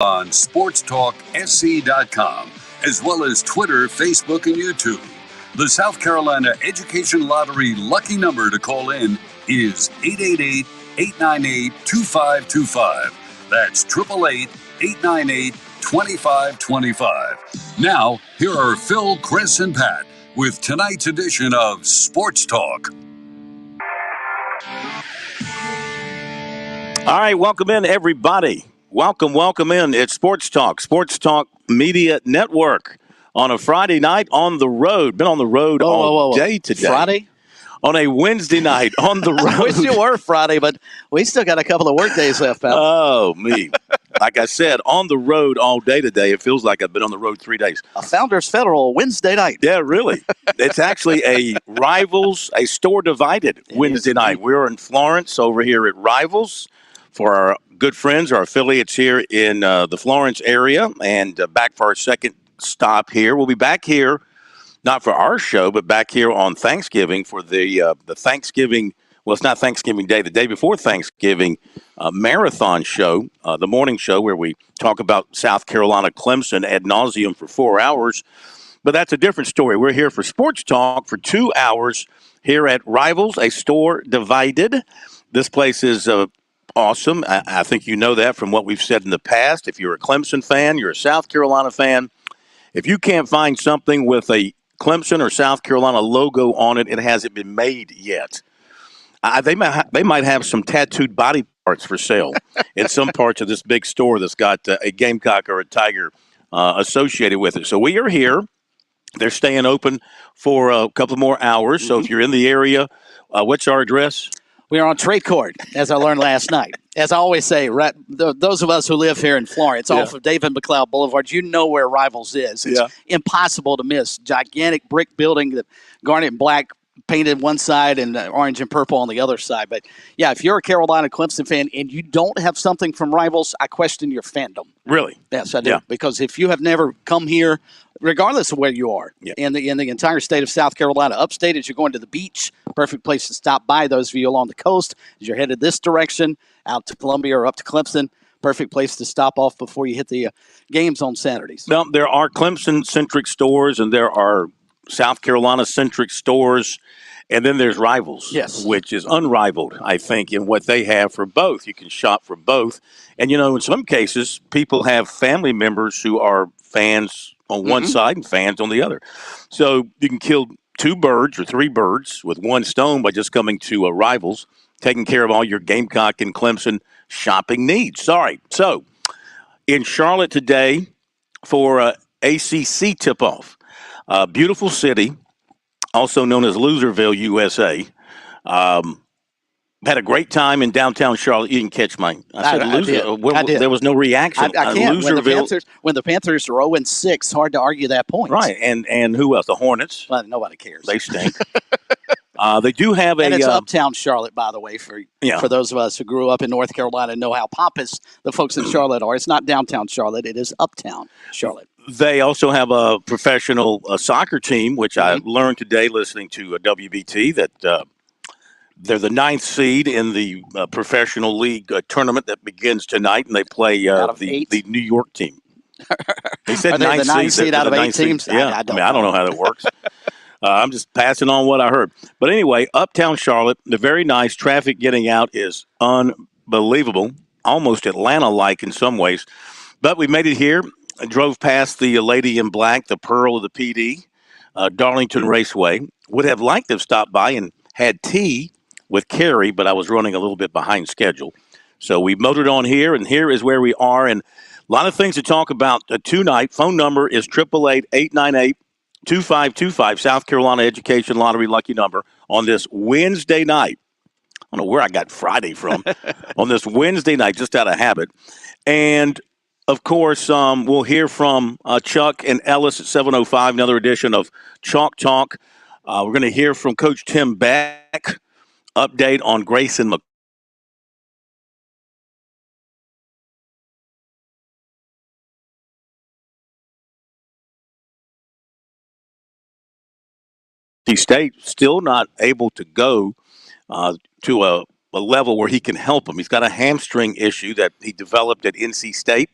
on SportsTalkSC.com, as well as Twitter, Facebook, and YouTube. The South Carolina Education Lottery lucky number to call in is 888-898-2525. That's 888-898-2525. Now, here are Phil, Chris, and Pat with tonight's edition of Sports Talk. All right, welcome in, everybody. Welcome in. It's Sports Talk Media Network on a Friday night on the road. Been on the road all day today. Friday? On a Wednesday night on the road. I wish you were Friday, but we still got a couple of work days left, pal. Oh, me. Like I said, on the road all day today. It feels like I've been on the road 3 days. A Founders Federal Wednesday night. Yeah, really. It's actually a store divided Wednesday night. We're in Florence over here at Rivals for our good friends, our affiliates here in the Florence area, and back for our second stop here. We'll be back here, not for our show, but back here on Thanksgiving for the Thanksgiving. Well, it's not Thanksgiving Day. The day before Thanksgiving, marathon show, the morning show where we talk about South Carolina Clemson ad nauseum for 4 hours. But that's a different story. We're here for Sports Talk for 2 hours here at Rivals, a store divided. This place is awesome. I think you know that from what we've said in the past. If you're a Clemson fan, you're a South Carolina fan, if you can't find something with a Clemson or South Carolina logo on it, it hasn't been made yet. They might have some tattooed body parts for sale in some parts of this big store that's got a gamecock or a tiger associated with it. So we are here. They're staying open for a couple more hours. So if you're in the area, what's our address? We are on Trade Court, as I learned last night. As I always say, those of us who live here in Florence, off of David McLeod Boulevard, you know where Rivals is. It's impossible to miss. Gigantic brick building, that garnet and black painted one side and orange and purple on the other side. But, yeah, if you're a Carolina Clemson fan and you don't have something from Rivals, I question your fandom. Really? Yes, I do. Yeah. Because if you have never come here, regardless of where you are in the entire state of South Carolina, upstate as you're going to the beach, perfect place to stop by. Those of you along the coast, as you're headed this direction, out to Columbia or up to Clemson, perfect place to stop off before you hit the games on Saturdays. Now, there are Clemson-centric stores and there are South Carolina-centric stores, and then there's Rivals, which is unrivaled, I think, in what they have for both. You can shop for both. And, in some cases, people have family members who are fans on one side and fans on the other. So you can kill 2 birds or 3 birds with one stone by just coming to Rivals, taking care of all your Gamecock and Clemson shopping needs. All right, so in Charlotte today for ACC tip-off. Beautiful city, also known as Loserville, USA. Had a great time in downtown Charlotte. You didn't catch my. I did. There was no reaction. I can't. When the Panthers are 0-6, hard to argue that point. Right, and who else? The Hornets. Well, nobody cares. They stink. They do have and it's uptown Charlotte, by the way, for those of us who grew up in North Carolina and know how pompous the folks in Charlotte are. It's not downtown Charlotte. It is uptown Charlotte. They also have a professional soccer team, which I learned today listening to WBT, that they're the 9th seed in the professional league tournament that begins tonight, and they play the New York team. They said are they 9th seed out of 8 teams? Yeah, I don't know how that works. I'm just passing on what I heard. But anyway, uptown Charlotte, they're very nice. Traffic getting out is unbelievable, almost Atlanta-like in some ways. But we made it here. I drove past the Lady in Black, the Pearl of the PD, Darlington Raceway. Would have liked to have stopped by and had tea with Carrie, but I was running a little bit behind schedule. So we motored on here, and here is where we are. And a lot of things to talk about tonight. Phone number is 888-898-2525, South Carolina Education Lottery lucky number on this Wednesday night. I don't know where I got Friday from. On this Wednesday night, just out of habit. And of course, we'll hear from Chuck and Ellis at 7:05, another edition of Chalk Talk. We're going to hear from Coach Tim Beck, update on Grayson State, still not able to go to a level where he can help them. He's got a hamstring issue that he developed at NC State.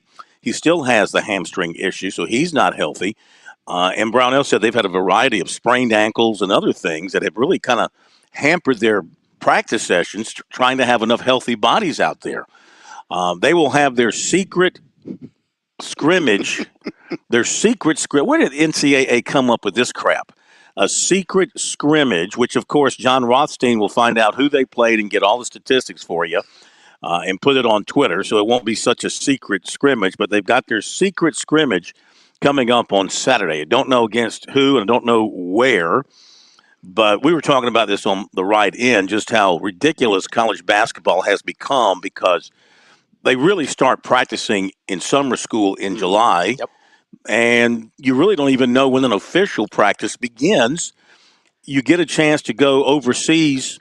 He still has the hamstring issue, so he's not healthy. And Brownell said they've had a variety of sprained ankles and other things that have really kind of hampered their practice sessions, trying to have enough healthy bodies out there. They will have their secret scrimmage. Where did NCAA come up with this crap? A secret scrimmage, which, of course, John Rothstein will find out who they played and get all the statistics for you and put it on Twitter, so it won't be such a secret scrimmage. But they've got their secret scrimmage coming up on Saturday. I don't know against who and I don't know where, but we were talking about this on the right end, just how ridiculous college basketball has become because they really start practicing in summer school in July. Yep. And you really don't even know when an official practice begins. You get a chance to go overseas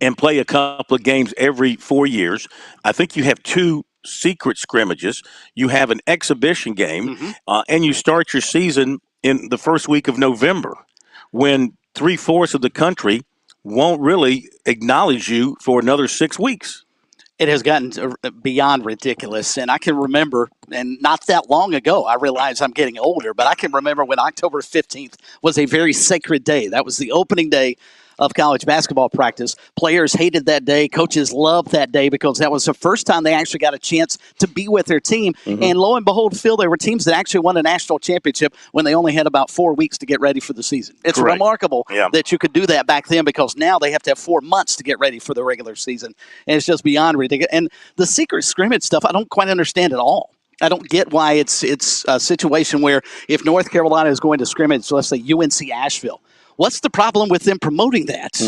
and play a couple of games every 4 years. I think you have 2 secret scrimmages. You have an exhibition game, and you start your season in the first week of November when 3/4 of the country won't really acknowledge you for another 6 weeks. It has gotten beyond ridiculous. And I can remember, and not that long ago, I realize I'm getting older, but I can remember when October 15th was a very sacred day. That was the opening day of college basketball practice. Players hated that day. Coaches loved that day because that was the first time they actually got a chance to be with their team. And lo and behold, Phil, there were teams that actually won a national championship when they only had about 4 weeks to get ready for the season. It's Correct. remarkable that you could do that back then because now they have to have 4 months to get ready for the regular season. And it's just beyond ridiculous. And the secret scrimmage stuff, I don't quite understand at all. I don't get why it's a situation where if North Carolina is going to scrimmage, let's say UNC Asheville, what's the problem with them promoting that?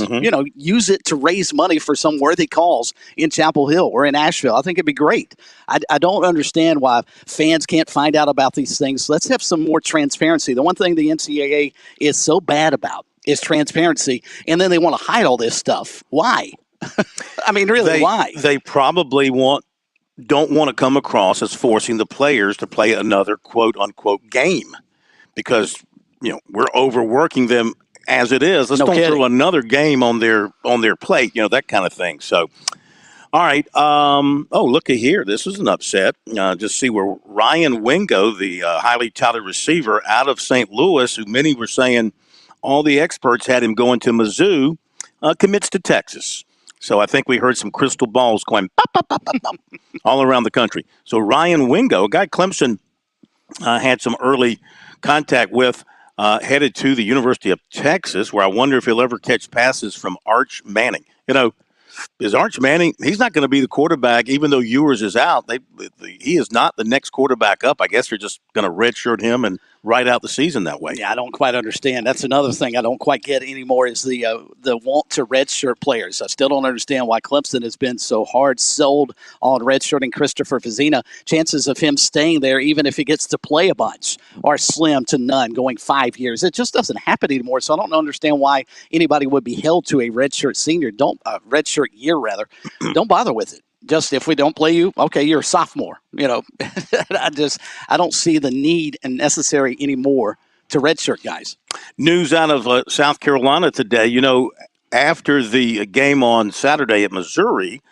Use it to raise money for some worthy cause in Chapel Hill or in Asheville. I think it'd be great. I don't understand why fans can't find out about these things. Let's have some more transparency. The one thing the NCAA is so bad about is transparency, and then they want to hide all this stuff. Why? I mean, really, why? They probably don't want to come across as forcing the players to play another quote-unquote game because, we're overworking them as it is. Let's don't throw another game on their plate, that kind of thing. So, all right. Looky here. This is an upset. Just see where Ryan Wingo, the highly touted receiver out of St. Louis, who many were saying all the experts had him going to Mizzou, commits to Texas. So I think we heard some crystal balls going pop, pop, pop, pop, pop, all around the country. So Ryan Wingo, a guy Clemson had some early contact with, headed to the University of Texas, where I wonder if he'll ever catch passes from Arch Manning. Is Arch Manning, he's not going to be the quarterback, even though Ewers is out. He is not the next quarterback up. I guess they're just going to redshirt him and ride out the season that way. Yeah, I don't quite understand. That's another thing I don't quite get anymore is the want to redshirt players. I still don't understand why Clemson has been so hard sold on redshirting Christopher Vizina. Chances of him staying there, even if he gets to play a bunch, are slim to none going 5 years. It just doesn't happen anymore, so I don't understand why anybody would be held to a redshirt senior. Redshirt year, rather. Don't bother with it. Just if we don't play you, okay, you're a sophomore. I don't see the need and necessary anymore to redshirt guys. News out of South Carolina today. After the game on Saturday at Missouri,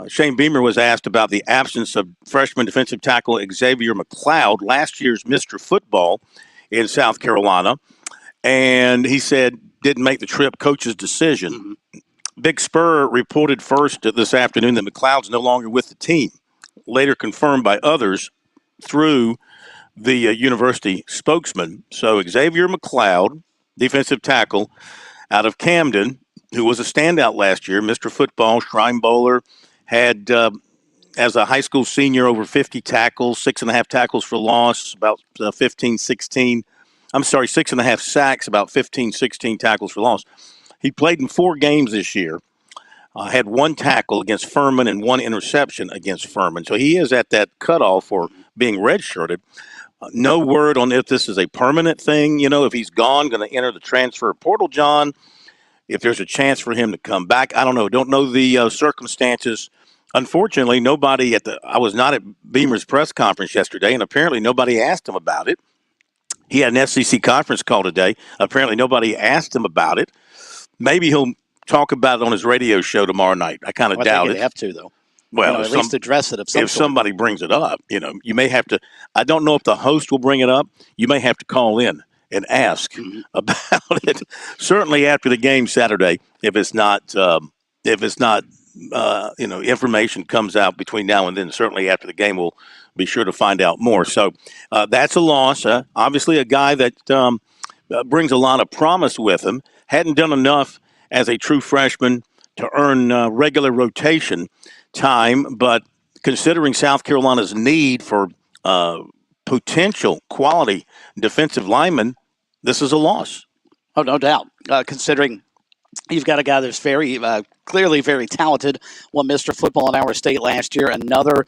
Shane Beamer was asked about the absence of freshman defensive tackle Xavier McLeod, last year's Mr. Football in South Carolina, and he said didn't make the trip, coach's decision. Mm-hmm. Big Spur reported first this afternoon that McLeod's no longer with the team, later confirmed by others through the university spokesman. So Xavier McLeod, defensive tackle out of Camden, who was a standout last year, Mr. Football, Shrine Bowler, had, as a high school senior, over 50 tackles, 6.5 tackles for loss, about 6.5 sacks, about 15, 16 tackles for loss. He played in 4 games this year, had 1 tackle against Furman and 1 interception against Furman. So he is at that cutoff for being redshirted. No word on if this is a permanent thing, if he's gone, going to enter the transfer portal, John, if there's a chance for him to come back. I don't know. Don't know the circumstances. Unfortunately, I was not at Beamer's press conference yesterday, and apparently nobody asked him about it. He had an SEC conference call today. Apparently nobody asked him about it. Maybe he'll talk about it on his radio show tomorrow night. I kind of doubt it. Have to, though. Well, at least address it of some if sort. somebody brings it up, you may have to. I don't know if the host will bring it up. You may have to call in and ask about it. Certainly after the game Saturday, if it's not, information comes out between now and then. Certainly after the game, we'll be sure to find out more. So that's a loss. Obviously, a guy that brings a lot of promise with him. Hadn't done enough as a true freshman to earn regular rotation time, but considering South Carolina's need for potential quality defensive linemen, this is a loss. Oh, no doubt. Considering you've got a guy that's very clearly very talented, won Mr. Football in our state last year, another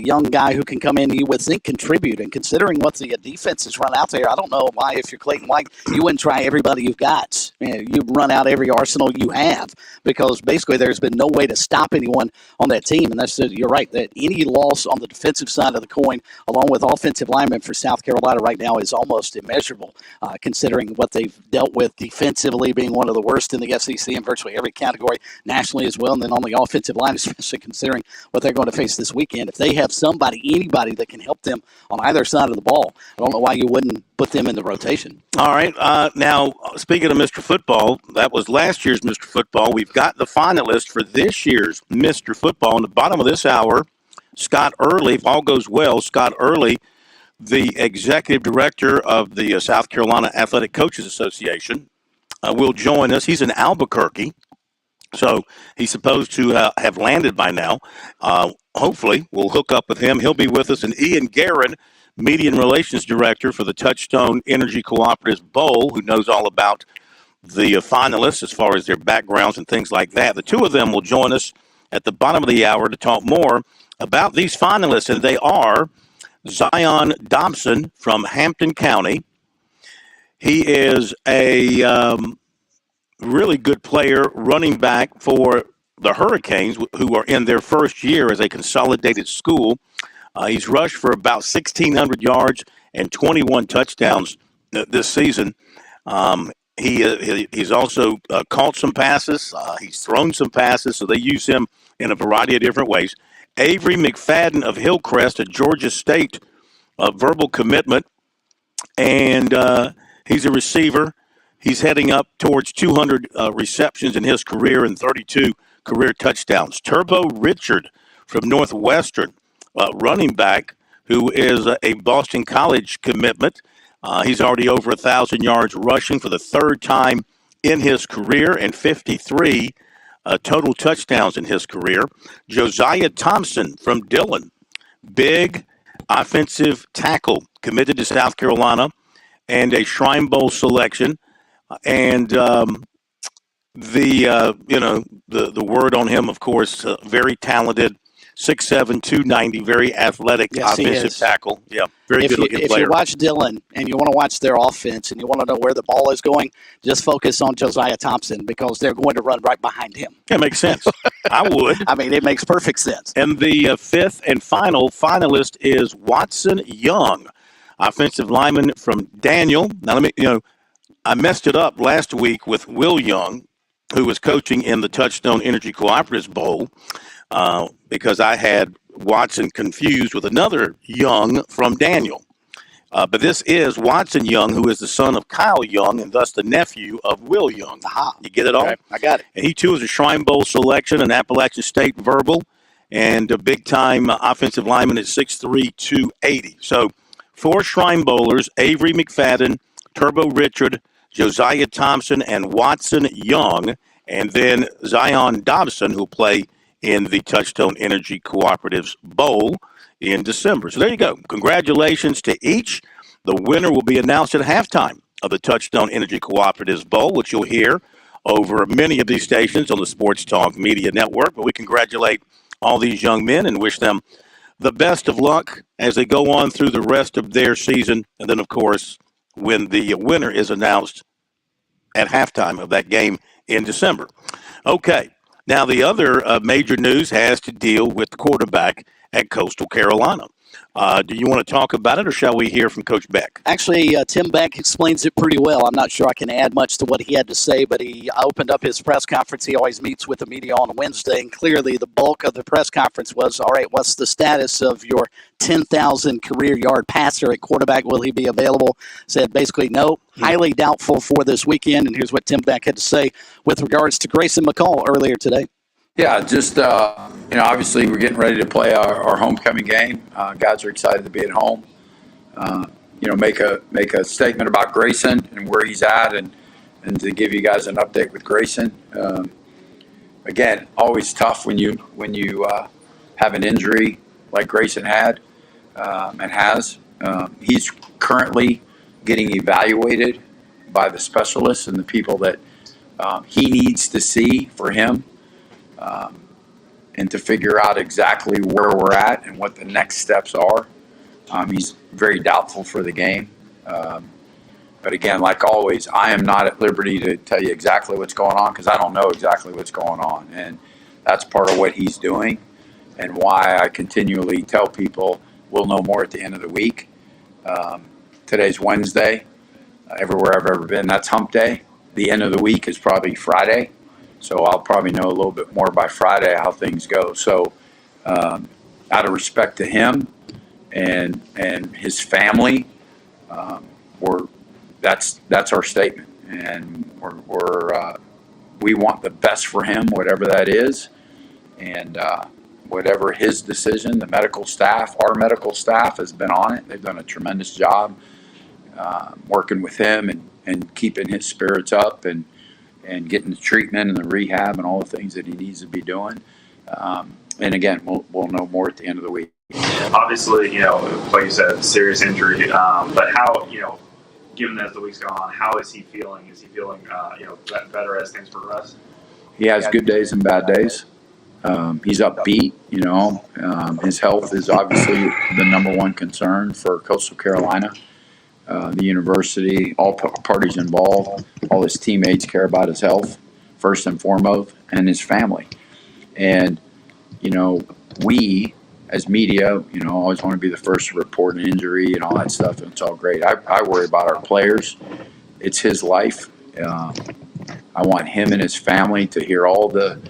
young guy who can come in, you would think, contribute. And considering what the defense has run out there, I don't know why, if you're Clayton White, you wouldn't try everybody you've got. You run out every arsenal you have, because basically there's been no way to stop anyone on that team. And you're right, that any loss on the defensive side of the coin, along with offensive linemen for South Carolina right now, is almost immeasurable, considering what they've dealt with defensively, being one of the worst in the SEC in virtually every category nationally as well, and then on the offensive line, especially considering what they're going to face this weekend. If they have anybody that can help them on either side of the ball, I don't know why you wouldn't put them in the rotation. All right. Now, speaking of Mr. Football, that was last year's Mr. Football. We've got the finalist for this year's Mr. Football. In the bottom of this hour, Scott Early, if all goes well, Scott Early, the executive director of the South Carolina Athletic Coaches Association, will join us. He's in Albuquerque. So he's supposed to have landed by now. Hopefully, we'll hook up with him. He'll be with us. And Ian Guerin, Media and Relations Director for the Touchstone Energy Cooperative Bowl, who knows all about the finalists as far as their backgrounds and things like that. The two of them will join us at the bottom of the hour to talk more about these finalists. And they are Zion Dobson from Hampton County. He is a really good player, running back for the Hurricanes, who are in their first year as a consolidated school. He's rushed for about 1,600 yards and 21 touchdowns this season. He's also caught some passes. He's thrown some passes, so they use him in a variety of different ways. Avery McFadden of Hillcrest at Georgia State, verbal commitment, and he's a receiver. He's heading up towards 200 receptions in his career and 32 career touchdowns. Turbo Richard from Northwestern, running back, who is a Boston College commitment. He's already over 1,000 yards rushing for the third time in his career and 53 total touchdowns in his career. Josiah Thompson from Dillon, big offensive tackle, committed to South Carolina and a Shrine Bowl selection. And the word on him, of course, very talented, 6'7", 290, very athletic offensive tackle. Yeah, very good-looking player. If you watch Dillon and you want to watch their offense and you want to know where the ball is going, just focus on Josiah Thompson, because they're going to run right behind him. Yeah, it makes sense. I would. I mean, it makes perfect sense. And the fifth and final finalist is Watson Young, offensive lineman from Daniel. Now, I messed it up last week with Will Young, who was coaching in the Touchstone Energy Cooperatives Bowl, because I had Watson confused with another Young from Daniel. But this is Watson Young, who is the son of Kyle Young and thus the nephew of Will Young. Aha. You get it all? Okay, I got it. And he, too, is a Shrine Bowl selection, an Appalachian State verbal, and a big-time offensive lineman at 6'3", 280. So 4 Shrine Bowlers, Avery McFadden, Turbo Richard, Josiah Thompson, and Watson Young, and then Zion Dobson, who'll play in the Touchstone Energy Cooperatives Bowl in December. So there you go. Congratulations to each. The winner will be announced at halftime of the Touchstone Energy Cooperatives Bowl, which you'll hear over many of these stations on the Sports Talk Media Network. But we congratulate all these young men and wish them the best of luck as they go on through the rest of their season. And then, of course, when the winner is announced at halftime of that game in December. Okay, now the other major news has to deal with the quarterback at Coastal Carolina. Do you want to talk about it, or shall we hear from Coach Beck? Actually, Tim Beck explains it pretty well. I'm not sure I can add much to what he had to say, but he opened up his press conference. He always meets with the media on a Wednesday, and clearly the bulk of the press conference was, all right, what's the status of your 10,000 career yard passer at quarterback? Will he be available? Said basically no, highly doubtful for this weekend. And here's what Tim Beck had to say with regards to Grayson McCall earlier today. Yeah, just, obviously we're getting ready to play our homecoming game. Guys are excited to be at home. Make a statement about Grayson and where he's at, and to give you guys an update with Grayson. Again, always tough when you have an injury like Grayson had and has. He's currently getting evaluated by the specialists and the people that he needs to see for him. And to figure out exactly where we're at and what the next steps are. He's very doubtful for the game. But again, like always, I am not at liberty to tell you exactly what's going on because I don't know exactly what's going on. And that's part of what he's doing and why I continually tell people we'll know more at the end of the week. Today's Wednesday. Everywhere I've ever been, that's hump day. The end of the week is probably Friday. So I'll probably know a little bit more by Friday how things go. So out of respect to him and his family, that's our statement. And we want the best for him, whatever that is. And whatever his decision, the medical staff, our medical staff has been on it. They've done a tremendous job working with him and keeping his spirits up and getting the treatment and the rehab and all the things that he needs to be doing. And again, we'll know more at the end of the week. Obviously, like you said, serious injury. But how, given as the week's gone on, how is he feeling? Is he feeling, better as things progress? He has good days and bad days. He's upbeat. His health is obviously the number one concern for Coastal Carolina. The university, all parties involved, all his teammates care about his health, first and foremost, and his family. And, we, as media, always want to be the first to report an injury and all that stuff, and it's all great. I worry about our players. It's his life. I want him and his family to hear all the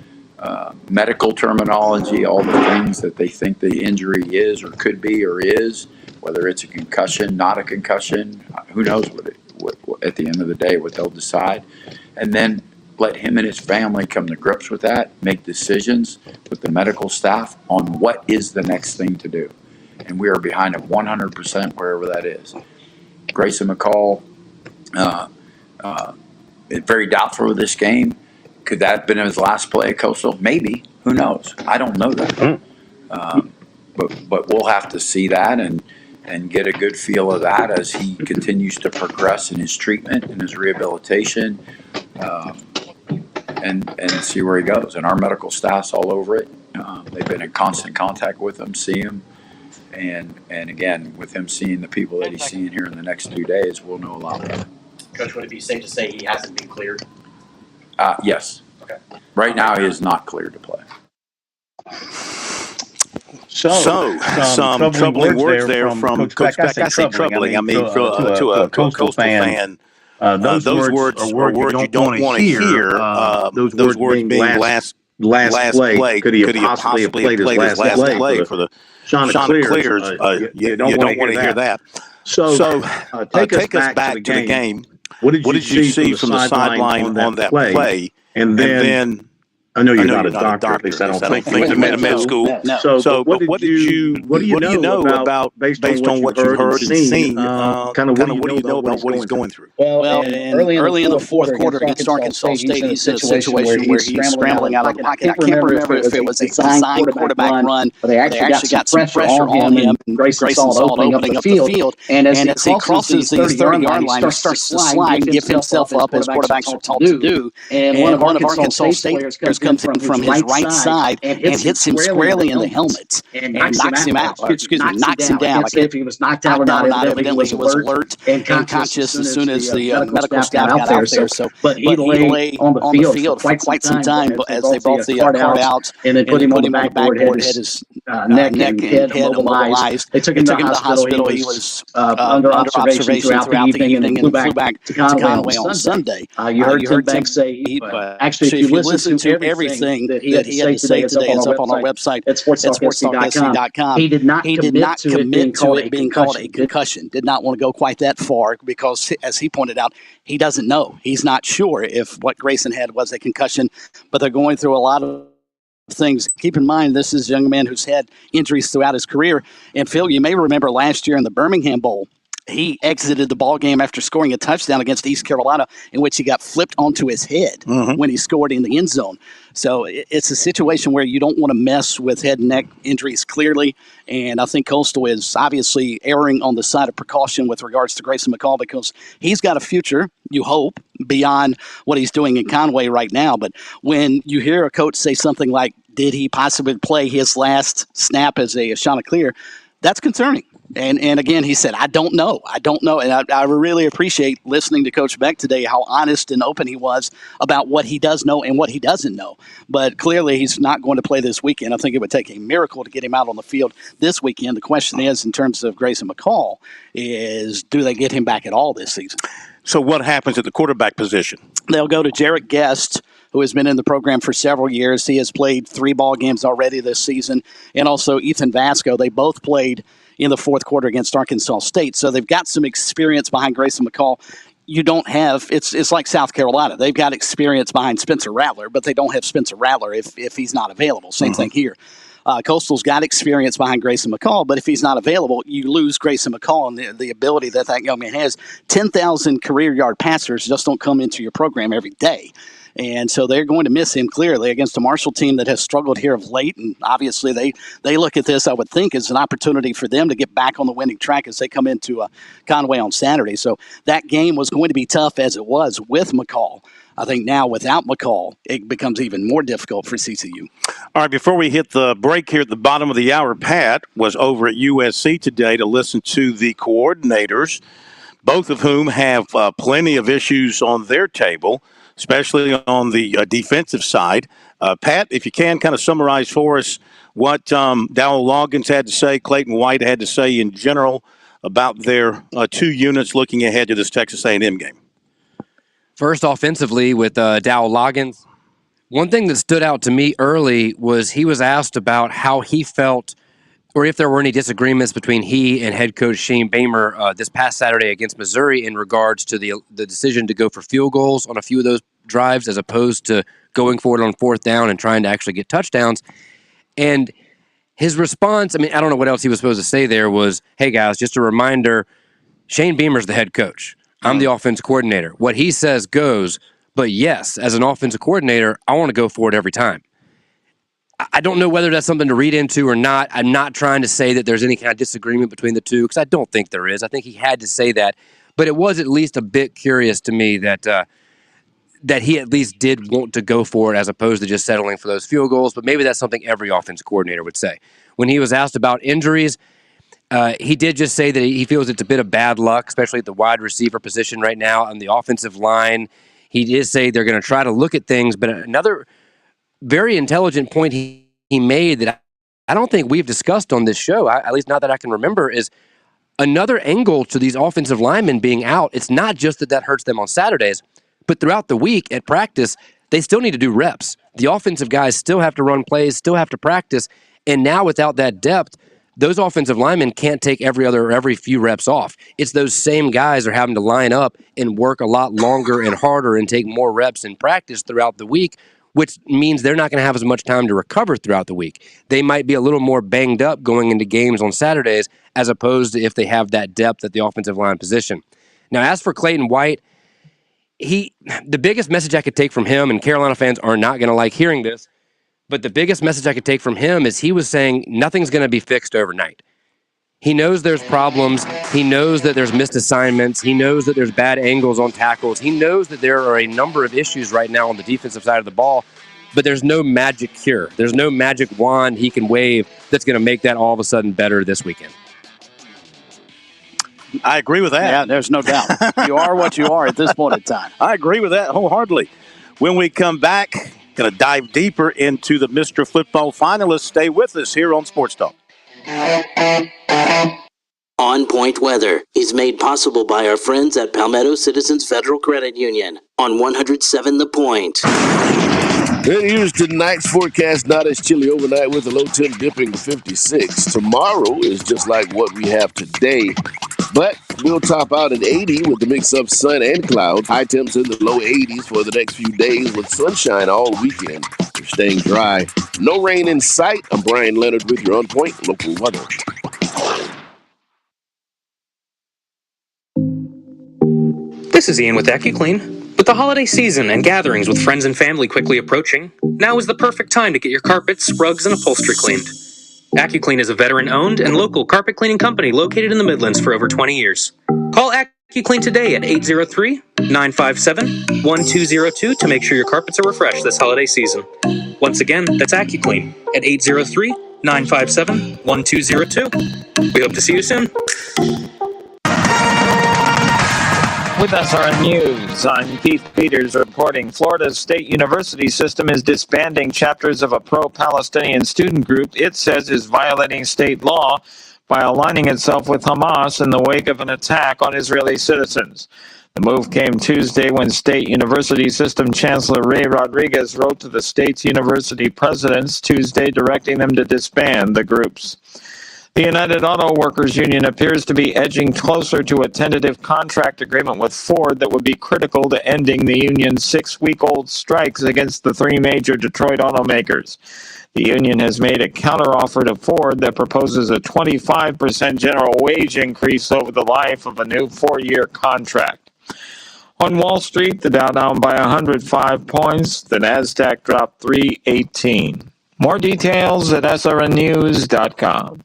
medical terminology, all the things that they think the injury is or could be or is. Whether it's a concussion, not a concussion, who knows what at the end of the day, what they'll decide. And then let him and his family come to grips with that, make decisions with the medical staff on what is the next thing to do. And we are behind it 100% wherever that is. Grayson McCall, very doubtful with this game. Could that have been his last play at Coastal? Maybe. Who knows? I don't know that. But we'll have to see that and get a good feel of that as he continues to progress in his treatment and his rehabilitation, and see where he goes. And our medical staff's all over it. They've been in constant contact with him, see him, and again, with him seeing the people that he's seeing here in the next 2 days, we'll know a lot more. Coach, would it be safe to say he hasn't been cleared? Yes. Okay. Right now, he is not cleared to play. So some troubling words there from Coach Beck. I say troubling. I mean, to a Coastal fan, those words are words you don't want to hear. Those words being last play. Could he have possibly played his last play for the Chanticleers? You don't want to hear that. So take us back to the game. What did you see from the sideline on that play? And then I know you're not a doctor. At least I don't think you went to med school. No. So what do you know about based on what you've heard and seen? Kind of what do you know about what he's going through? Well, early in the fourth quarter against Arkansas State, he's in a situation where he's scrambling out of the pocket. I can't remember if it was a design quarterback run, but they actually got some pressure on him, and Grayson saw it opening up the field. And as he crosses the 30-yard line, he starts to slide and give himself up as quarterbacks are taught to do. And one of Arkansas State players comes in from his right side and hits him squarely in the helmet and knocks him out. Knocks him down. Like if he was knocked out or not, evidently he was alert and conscious as soon as the medical staff got out there. But he lay on the field for quite some time as they brought the card out and then put him on the backboard, had his neck and head immobilized. They took him to the hospital. He was under observation throughout the evening and then flew back to Conway on Sunday. You heard Tim Banks say, actually, if you listen to everything that he had to say today, it's up on our website at SportsTalkSC.com. He did not commit to it being called a concussion. Did not want to go quite that far because, as he pointed out, he doesn't know. He's not sure if what Grayson had was a concussion, but they're going through a lot of things. Keep in mind, this is a young man who's had injuries throughout his career. And Phil, you may remember last year in the Birmingham Bowl, he exited the ball game after scoring a touchdown against East Carolina, in which he got flipped onto his head when he scored in the end zone. So it's a situation where you don't want to mess with head and neck injuries clearly. And I think Coastal is obviously erring on the side of precaution with regards to Grayson McCall, because he's got a future, you hope, beyond what he's doing in Conway right now. But when you hear a coach say something like, did he possibly play his last snap as a Chanticleer, that's concerning. And again, he said, I don't know. And I really appreciate listening to Coach Beck today, how honest and open he was about what he does know and what he doesn't know. But clearly, he's not going to play this weekend. I think it would take a miracle to get him out on the field this weekend. The question is, in terms of Grayson McCall, is do they get him back at all this season? So what happens at the quarterback position? They'll go to Jarrett Guest, who has been in the program for several years. He has played 3 ball games already this season. And also Ethan Vasco. They both played in the fourth quarter against Arkansas State. So they've got some experience behind Grayson McCall. You don't have, it's like South Carolina. They've got experience behind Spencer Rattler, but they don't have Spencer Rattler if he's not available. Same thing here. Coastal's got experience behind Grayson McCall, but if he's not available, you lose Grayson McCall and the ability that young man has. 10,000 career yard passers just don't come into your program every day. And so they're going to miss him clearly against a Marshall team that has struggled here of late. And obviously they look at this, I would think, as an opportunity for them to get back on the winning track as they come into Conway on Saturday. So that game was going to be tough as it was with McCall. I think now without McCall, it becomes even more difficult for CCU. All right, before we hit the break here at the bottom of the hour, Pat was over at USC today to listen to the coordinators, both of whom have plenty of issues on their table, especially on the defensive side. Pat, if you can kind of summarize for us what Dowell Loggins had to say, Clayton White had to say in general about their 2 units looking ahead to this Texas A&M game. First, offensively with Dowell Loggins, one thing that stood out to me early was he was asked about how he felt or if there were any disagreements between he and head coach Shane Beamer this past Saturday against Missouri in regards to the decision to go for field goals on a few of those drives as opposed to going for it on 4th down and trying to actually get touchdowns. And his response, I mean, I don't know what else he was supposed to say there, was, hey, guys, just a reminder, Shane Beamer's the head coach. I'm the offensive coordinator. What he says goes, but yes, as an offensive coordinator, I want to go for it every time. I don't know whether that's something to read into or not. I'm not trying to say that there's any kind of disagreement between the two because I don't think there is. I think he had to say that. But it was at least a bit curious to me that that he at least did want to go for it as opposed to just settling for those field goals. But maybe that's something every offensive coordinator would say. When he was asked about injuries, he did just say that he feels it's a bit of bad luck, especially at the wide receiver position right now on the offensive line. He did say they're going to try to look at things. But another very intelligent point he made that I don't think we've discussed on this show, at least not that I can remember, is another angle to these offensive linemen being out. It's not just that hurts them on Saturdays, but throughout the week at practice, they still need to do reps. The offensive guys still have to run plays, still have to practice, and now without that depth, those offensive linemen can't take every few reps off. It's those same guys are having to line up and work a lot longer and harder and take more reps in practice throughout the week, which means they're not going to have as much time to recover throughout the week. They might be a little more banged up going into games on Saturdays as opposed to if they have that depth at the offensive line position. Now, as for Clayton White, the biggest message I could take from him, and Carolina fans are not going to like hearing this, but the biggest message I could take from him is he was saying nothing's going to be fixed overnight. He knows there's problems. He knows that there's missed assignments. He knows that there's bad angles on tackles. He knows that there are a number of issues right now on the defensive side of the ball, but there's no magic cure. There's no magic wand he can wave that's going to make that all of a sudden better this weekend. I agree with that. Yeah, there's no doubt. You are what you are at this point in time. I agree with that wholeheartedly. When we come back, Going to dive deeper into the Mr. Football finalists. Stay with us here on Sports Talk. On Point Weather is made possible by our friends at Palmetto Citizens Federal Credit Union on 107 The Point. Here's tonight's forecast. Not as chilly overnight with a low temp dipping to 56. Tomorrow is just like what we have today, but we'll top out at 80 with the mix of sun and cloud. High temps in the low 80s for the next few days with sunshine all weekend. We're staying dry. No rain in sight. I'm Brian Leonard with your On Point local weather. This is Ian with AccuClean. With the holiday season and gatherings with friends and family quickly approaching, now is the perfect time to get your carpets, rugs, and upholstery cleaned. AccuClean is a veteran-owned and local carpet cleaning company located in the Midlands for over 20 years. Call AccuClean today at 803-957-1202 to make sure your carpets are refreshed this holiday season. Once again, that's AccuClean at 803-957-1202. We hope to see you soon. With SRN News, I'm Keith Peters reporting Florida State University system is disbanding chapters of a pro-Palestinian student group it says is violating state law by aligning itself with Hamas in the wake of an attack on Israeli citizens. The move came Tuesday when State University System Chancellor Ray Rodriguez wrote to the state's university presidents Tuesday directing them to disband the groups. The United Auto Workers Union appears to be edging closer to a tentative contract agreement with Ford that would be critical to ending the union's 6-week-old strikes against the 3 major Detroit automakers. The union has made a counteroffer to Ford that proposes a 25% general wage increase over the life of a new 4-year contract. On Wall Street, the Dow down by 105 points, the Nasdaq dropped 318. More details at srnnews.com.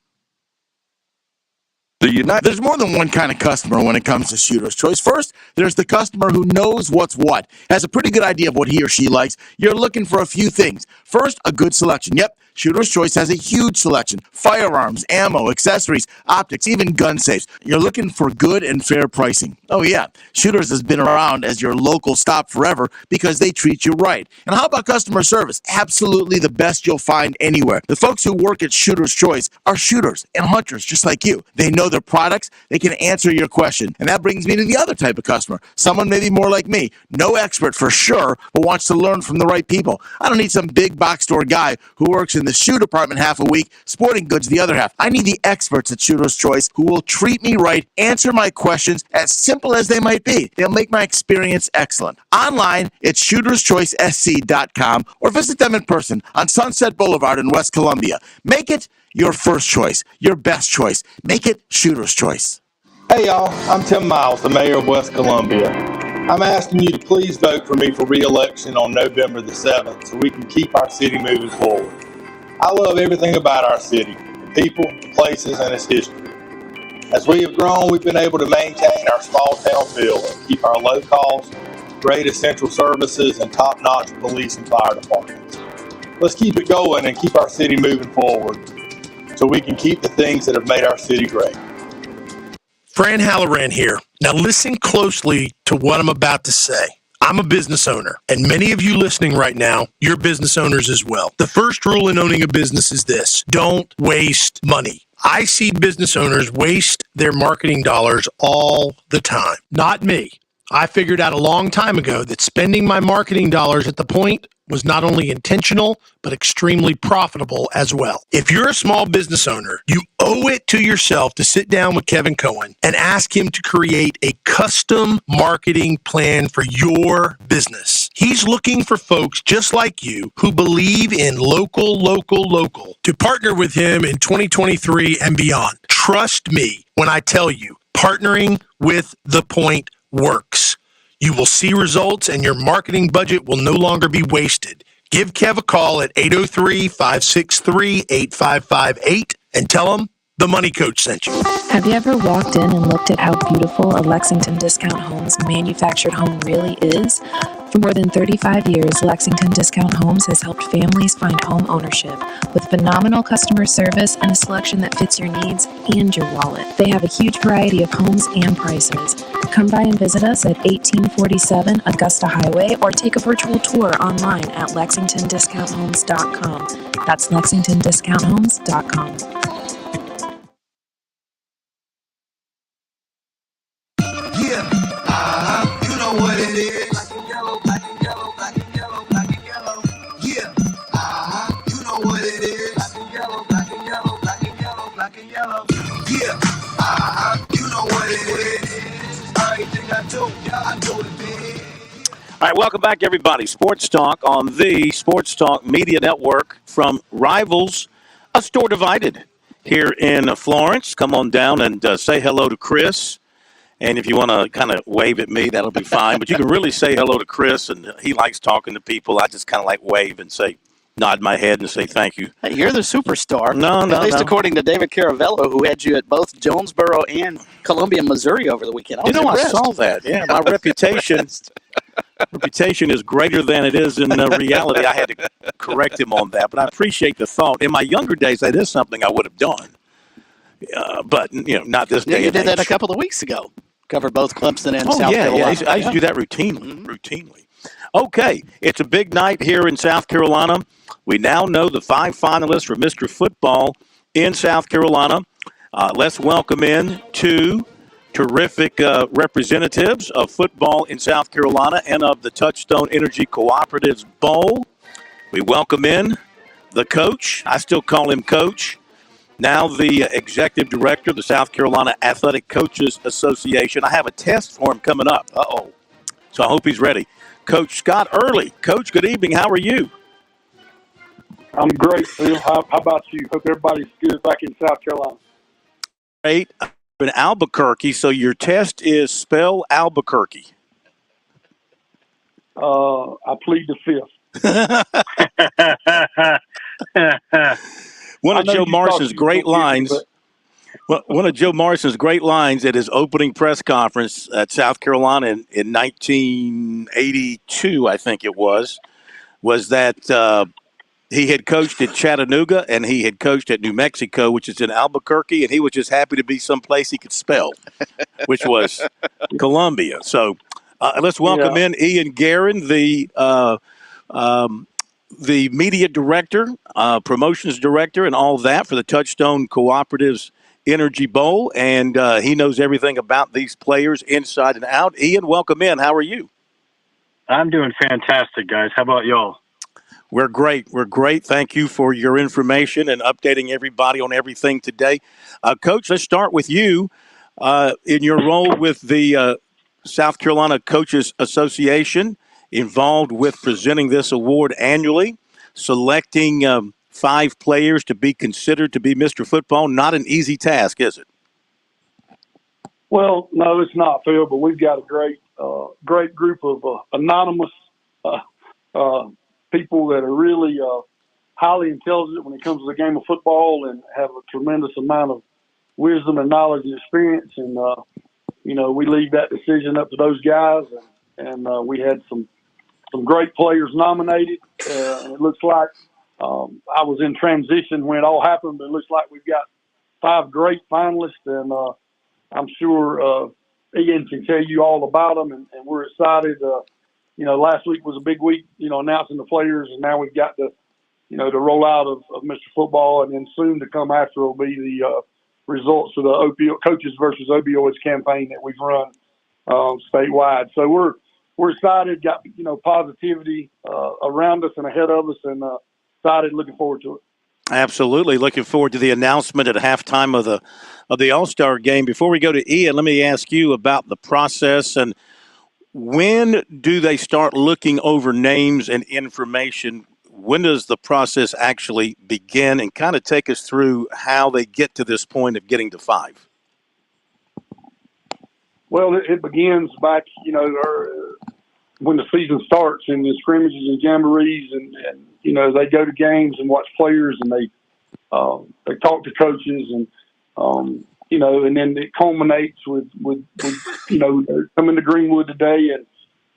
There's more than one kind of customer when it comes to Shooter's Choice. First, there's the customer who knows what's what, has a pretty good idea of what he or she likes. You're looking for a few things. First, a good selection. Yep, Shooter's Choice has a huge selection. Firearms, ammo, accessories, optics, even gun safes. You're looking for good and fair pricing. Oh yeah, Shooters has been around as your local stop forever because they treat you right. And how about customer service? Absolutely the best you'll find anywhere. The folks who work at Shooter's Choice are shooters and hunters just like you. They know their products, they can answer your question. And that brings me to the other type of customer. Someone maybe more like me. No expert for sure, but wants to learn from the right people. I don't need some big box store guy who works in the shoe department half a week, sporting goods the other half. I need the experts at Shooter's Choice who will treat me right, answer my questions as simple as they might be. They'll make my experience excellent. Online, it's shooterschoicesc.com or visit them in person on Sunset Boulevard in West Columbia. Make it your first choice, your best choice. Make it Shooter's Choice. Hey y'all, I'm Tim Miles, the mayor of West Columbia. I'm asking you to please vote for me for re-election on November the 7th so we can keep our city moving forward. I love everything about our city, the people, the places, and its history. As we have grown, we've been able to maintain our small town feel and keep our low cost, great essential services, and top-notch police and fire departments. Let's keep it going and keep our city moving forward so we can keep the things that have made our city great. Fran Halloran here. Now listen closely to what I'm about to say. I'm a business owner, and many of you listening right now, you're business owners as well. The first rule in owning a business is this: don't waste money. I see business owners waste their marketing dollars all the time. Not me. I figured out a long time ago that spending my marketing dollars at the point was not only intentional, but extremely profitable as well. If you're a small business owner, you owe it to yourself to sit down with Kevin Cohen and ask him to create a custom marketing plan for your business. He's looking for folks just like you who believe in local to partner with him in 2023 and beyond. Trust me when I tell you, partnering with The Point works. You will see results and your marketing budget will no longer be wasted. Give Kev a call at 803-563-8558 and tell him the Money Coach sent you. Have you ever walked in and looked at how beautiful a Lexington Discount Homes manufactured home really is? For more than 35 years, Lexington Discount Homes has helped families find home ownership with phenomenal customer service and a selection that fits your needs and your wallet. They have a huge variety of homes and prices. Come by and visit us at 1847 Augusta Highway or take a virtual tour online at LexingtonDiscountHomes.com. That's LexingtonDiscountHomes.com. Yeah, you know what it is. Black and yellow, black and yellow, black and yellow, black and yellow. Yeah, you know what it is. Black and yellow, black and yellow, black and yellow, black and yellow. Yeah, you know what it is. Everything I do, I do it big. All right, welcome back, everybody. Sports Talk on the Sports Talk Media Network from Rivals, a store divided here in Florence. Come on down and say hello to Chris. And if you want to kind of wave at me, that'll be fine. But you can really say hello to Chris, and he likes talking to people. I just kind of like wave and say, nod my head and say thank you. Hey, you're the superstar. No. At least according to David Caravello, who had you at both Jonesboro and Columbia, Missouri over the weekend. I saw that. Yeah, my reputation is greater than it is in reality. I had to correct him on that, but I appreciate the thought. In my younger days, that is something I would have done. But, not this day. You did that a couple of weeks ago. Covered both Clemson and South Carolina. Yeah, I used to do that routinely. Okay, it's a big night here in South Carolina. We now know the 5 finalists for Mr. Football in South Carolina. Let's welcome in 2 terrific representatives of football in South Carolina and of the Touchstone Energy Cooperatives Bowl. We welcome in the coach. I still call him Coach. Now the executive director of the South Carolina Athletic Coaches Association. I have a test for him coming up. So I hope he's ready. Coach Scott Early. Coach, good evening. How are you? I'm great, Phil. How about you? Hope everybody's good back in South Carolina. Great. I'm in Albuquerque, so your test is spell Albuquerque. I plead the fifth. One of Joe Morrison's great lines. One of Joe Morrison's great lines at his opening press conference at South Carolina in 1982, I think it was that he had coached at Chattanooga and he had coached at New Mexico, which is in Albuquerque, and he was just happy to be someplace he could spell, which was Columbia. So let's welcome in Ian Guerin, the media director, promotions director, and all that for the Touchstone Cooperatives Energy Bowl, and he knows everything about these players inside and out. Ian, welcome in. How are you? I'm doing fantastic, guys. How about y'all? We're great. Thank you for your information and updating everybody on everything today. Coach, let's start with you. In your role with the South Carolina Coaches Association, involved with presenting this award annually, selecting 5 players to be considered to be Mr. Football. Not an easy task, is it? Well, no, it's not, Phil, but we've got a great group of anonymous people that are really highly intelligent when it comes to the game of football and have a tremendous amount of wisdom and knowledge and experience. And, we leave that decision up to those guys. And we had some great players nominated. And it looks like I was in transition when it all happened, but it looks like we've got 5 great finalists. And I'm sure Ian can tell you all about them. And we're excited. Last week was a big week, announcing the players, and now we've got the rollout of Mr. Football, and then soon to come after will be the results of the Coaches versus Opioids campaign that we've run statewide. So we're excited, got positivity around us and ahead of us, and excited, looking forward to it. Absolutely, looking forward to the announcement at halftime of the All-Star game. Before we go to Ian, let me ask you about the process and when do they start looking over names and information? When does the process actually begin? And kind of take us through how they get to this point of getting to 5. Well, it begins back, when the season starts and the scrimmages and jamborees and they go to games and watch players and they talk to coaches and and then it culminates with coming to Greenwood today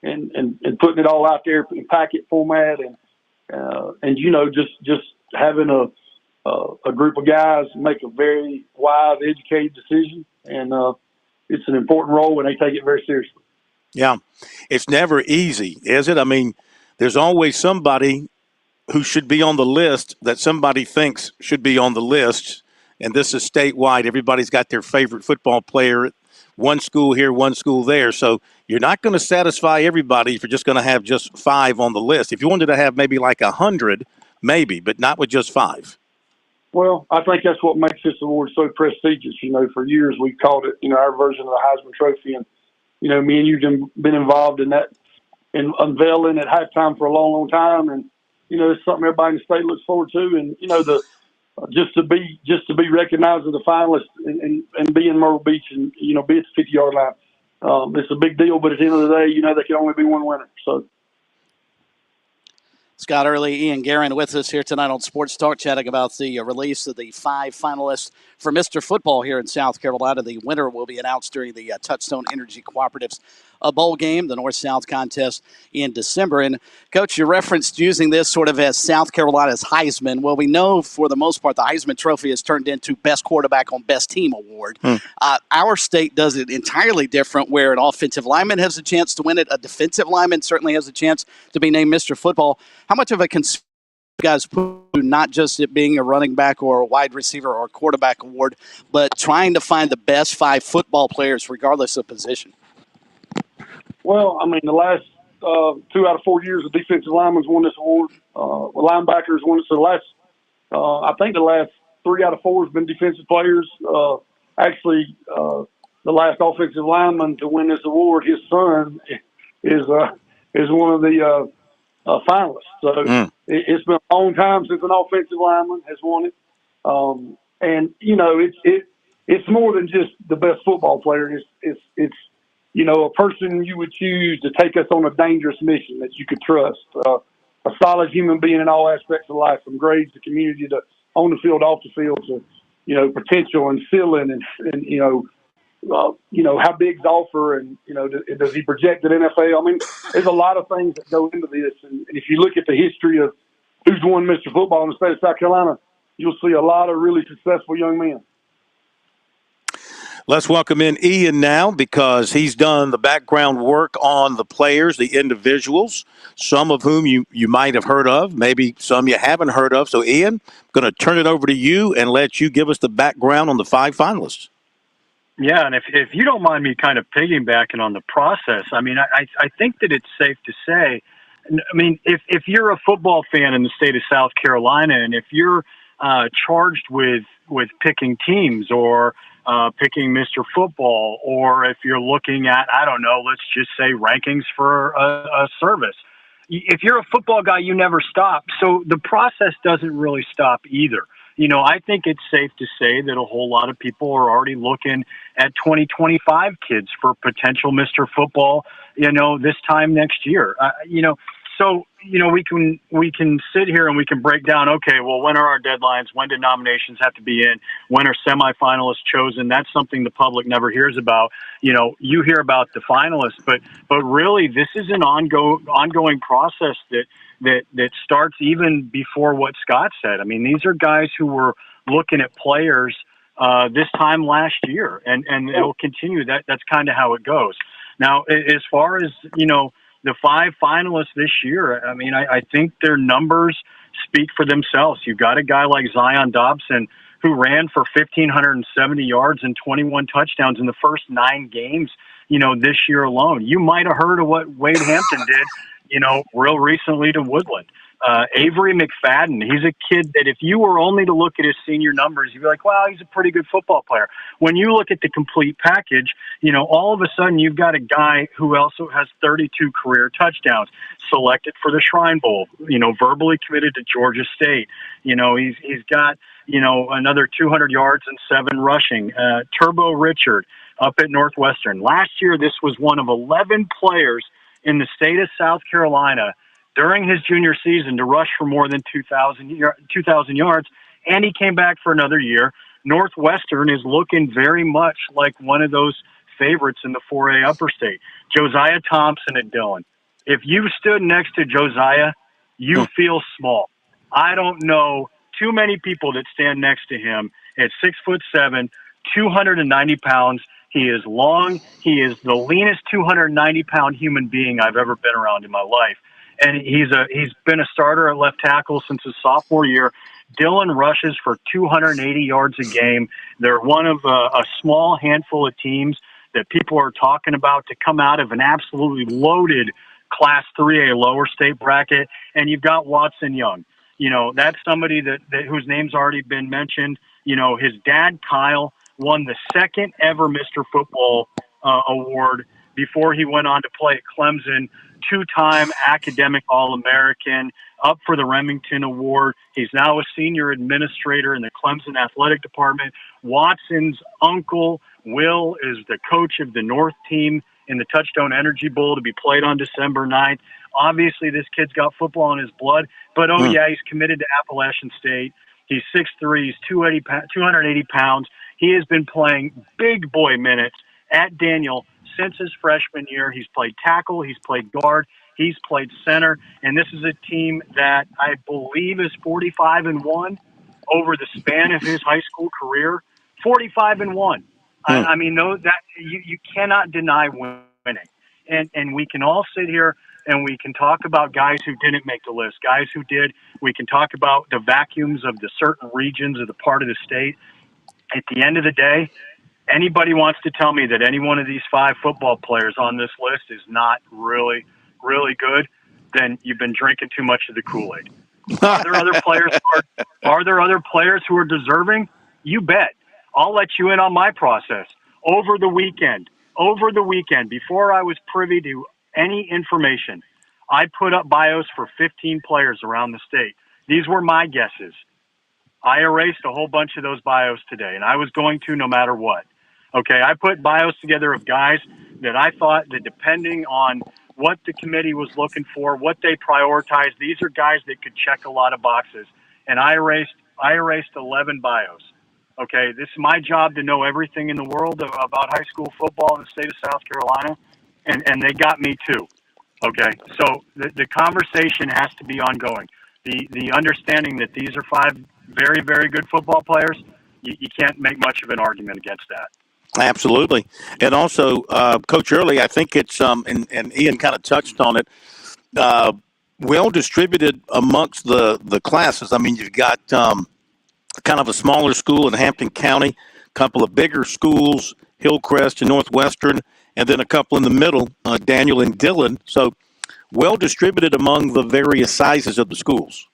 and putting it all out there in packet format and just having a group of guys make a very wise, educated decision. And it's an important role, and they take it very seriously. Yeah. It's never easy, is it? I mean, there's always somebody who should be on the list that somebody thinks should be on the list. And this is statewide. Everybody's got their favorite football player. One school here, one school there. So you're not going to satisfy everybody if you're just going to have just 5 on the list. If you wanted to have maybe like 100, maybe, but not with just 5. Well, I think that's what makes this award so prestigious. For years we've called it, our version of the Heisman Trophy. And, me and you have been involved in that, in unveiling at halftime for a long, long time. And, it's something everybody in the state looks forward to. And, just to be recognized as a finalist and be in Myrtle Beach and, be at the 50-yard line. It's a big deal, but at the end of the day, there can only be one winner. So. Scott Early, Ian Guerin with us here tonight on Sports Talk, chatting about the release of the 5 finalists for Mr. Football here in South Carolina. The winner will be announced during the Touchstone Energy Cooperative's bowl game, the North-South contest in December. And, Coach, you referenced using this sort of as South Carolina's Heisman. Well, we know for the most part the Heisman Trophy has turned into Best Quarterback on Best Team award. Our state does it entirely different, where an offensive lineman has a chance to win it. A defensive lineman certainly has a chance to be named Mr. Football. How much of a concern you guys put not just it being a running back or a wide receiver or a quarterback award, but trying to find the best 5 football players regardless of position? Well, the last 2 out of 4 years, the defensive linemen won this award. Linebackers won it. So I think the last 3 out of 4 has been defensive players. Actually, the last offensive lineman to win this award, his son is one of the finalists. So it's been a long time since an offensive lineman has won it. And it's more than just the best football player. It's a person you would choose to take us on a dangerous mission that you could trust. A solid human being in all aspects of life, from grades to community to on the field, off the field, to potential and ceiling and how big's offer and does he project at NFL? There's a lot of things that go into this, and if you look at the history of who's won Mr. Football in the state of South Carolina, you'll see a lot of really successful young men. Let's welcome in Ian now, because he's done the background work on the players, the individuals, some of whom you might have heard of, maybe some you haven't heard of. So, Ian, I'm going to turn it over to you and let you give us the background on the 5 finalists. Yeah, and if you don't mind me kind of piggybacking on the process, I think that it's safe to say, if you're a football fan in the state of South Carolina, and if you're charged with picking teams or picking Mr. Football, or if you're looking at, let's just say rankings for a service. If you're a football guy, you never stop. So the process doesn't really stop either. I think it's safe to say that a whole lot of people are already looking at 2025 kids for potential Mr. Football, this time next year. So, we can sit here and we can break down, okay, well, when are our deadlines? When do nominations have to be in? When are semifinalists chosen? That's something the public never hears about. You hear about the finalists, but really this is an ongoing process that starts even before what Scott said. These are guys who were looking at players this time last year, and it'll continue. That's kind of how it goes. Now, as far as, the 5 finalists this year, I think their numbers speak for themselves. You've got a guy like Zion Dobson who ran for 1,570 yards and 21 touchdowns in the first 9 games, this year alone. You might have heard of what Wade Hampton did, real recently to Woodland. Avery McFadden, he's a kid that if you were only to look at his senior numbers, you'd be like, wow, he's a pretty good football player. When you look at the complete package, all of a sudden you've got a guy who also has 32 career touchdowns, selected for the Shrine Bowl, verbally committed to Georgia State. He's got, another 200 yards and 7 rushing. Turbo Richard up at Northwestern. Last year, this was one of 11 players in the state of South Carolina during his junior season to rush for more than 2,000 yards, and he came back for another year. Northwestern is looking very much like one of those favorites in the 4A upper state. Josiah Thompson at Dillon. If you stood next to Josiah, you feel small. I don't know too many people that stand next to him at 6'7", 290 pounds, He is long. He is the leanest 290-pound human being I've ever been around in my life. And he's been a starter at left tackle since his sophomore year. Dylan rushes for 280 yards a game. They're one of a small handful of teams that people are talking about to come out of an absolutely loaded Class 3A lower state bracket. And you've got Watson Young. You know, that's somebody that whose name's already been mentioned. You know, his dad, Kyle, won the second ever Mr. Football award before he went on to play at Clemson, two-time academic All-American, up for the Remington Award. He's now a senior administrator in the Clemson Athletic Department. Watson's uncle, Will, is the coach of the North team in the Touchstone Energy Bowl to be played on December 9th. Obviously, this kid's got football in his blood, but, yeah, he's committed to Appalachian State. He's 6'3", he's 280 pounds. He has been playing big boy minutes at Daniel since his freshman year. He's played tackle, he's played guard, he's played center, and this is a team that I believe is 45-1 over the span of his high school career. 45-1. I mean, no, that you cannot deny winning. And we can all sit here and we can talk about guys who didn't make the list, guys who did. We can talk about the vacuums of the certain regions of the part of the state. At the end of the day, anybody wants to tell me that any one of these 5 football players on this list is not really, really good, then you've been drinking too much of the Kool-Aid. Are there other players? Are there other players who are deserving? You bet. I'll let you in on my process. Over the weekend, before I was privy to any information, I put up bios for 15 players around the state. These were my guesses. I erased a whole bunch of those bios today, and I was going to no matter what. Okay, I put bios together of guys that I thought that depending on what the committee was looking for, what they prioritized, these are guys that could check a lot of boxes. And I erased 11 bios. Okay, this is my job to know everything in the world about high school football in the state of South Carolina, and they got me too. Okay, so the conversation has to be ongoing. The understanding that these are 5 very, very good football players, you can't make much of an argument against that. Absolutely. And also, Coach Early, I think it's, and Ian kind of touched on it, well distributed amongst the classes. I mean, you've got kind of a smaller school in Hampton County, a couple of bigger schools, Hillcrest and Northwestern, and then a couple in the middle, Daniel and Dillon. So well distributed among the various sizes of the schools.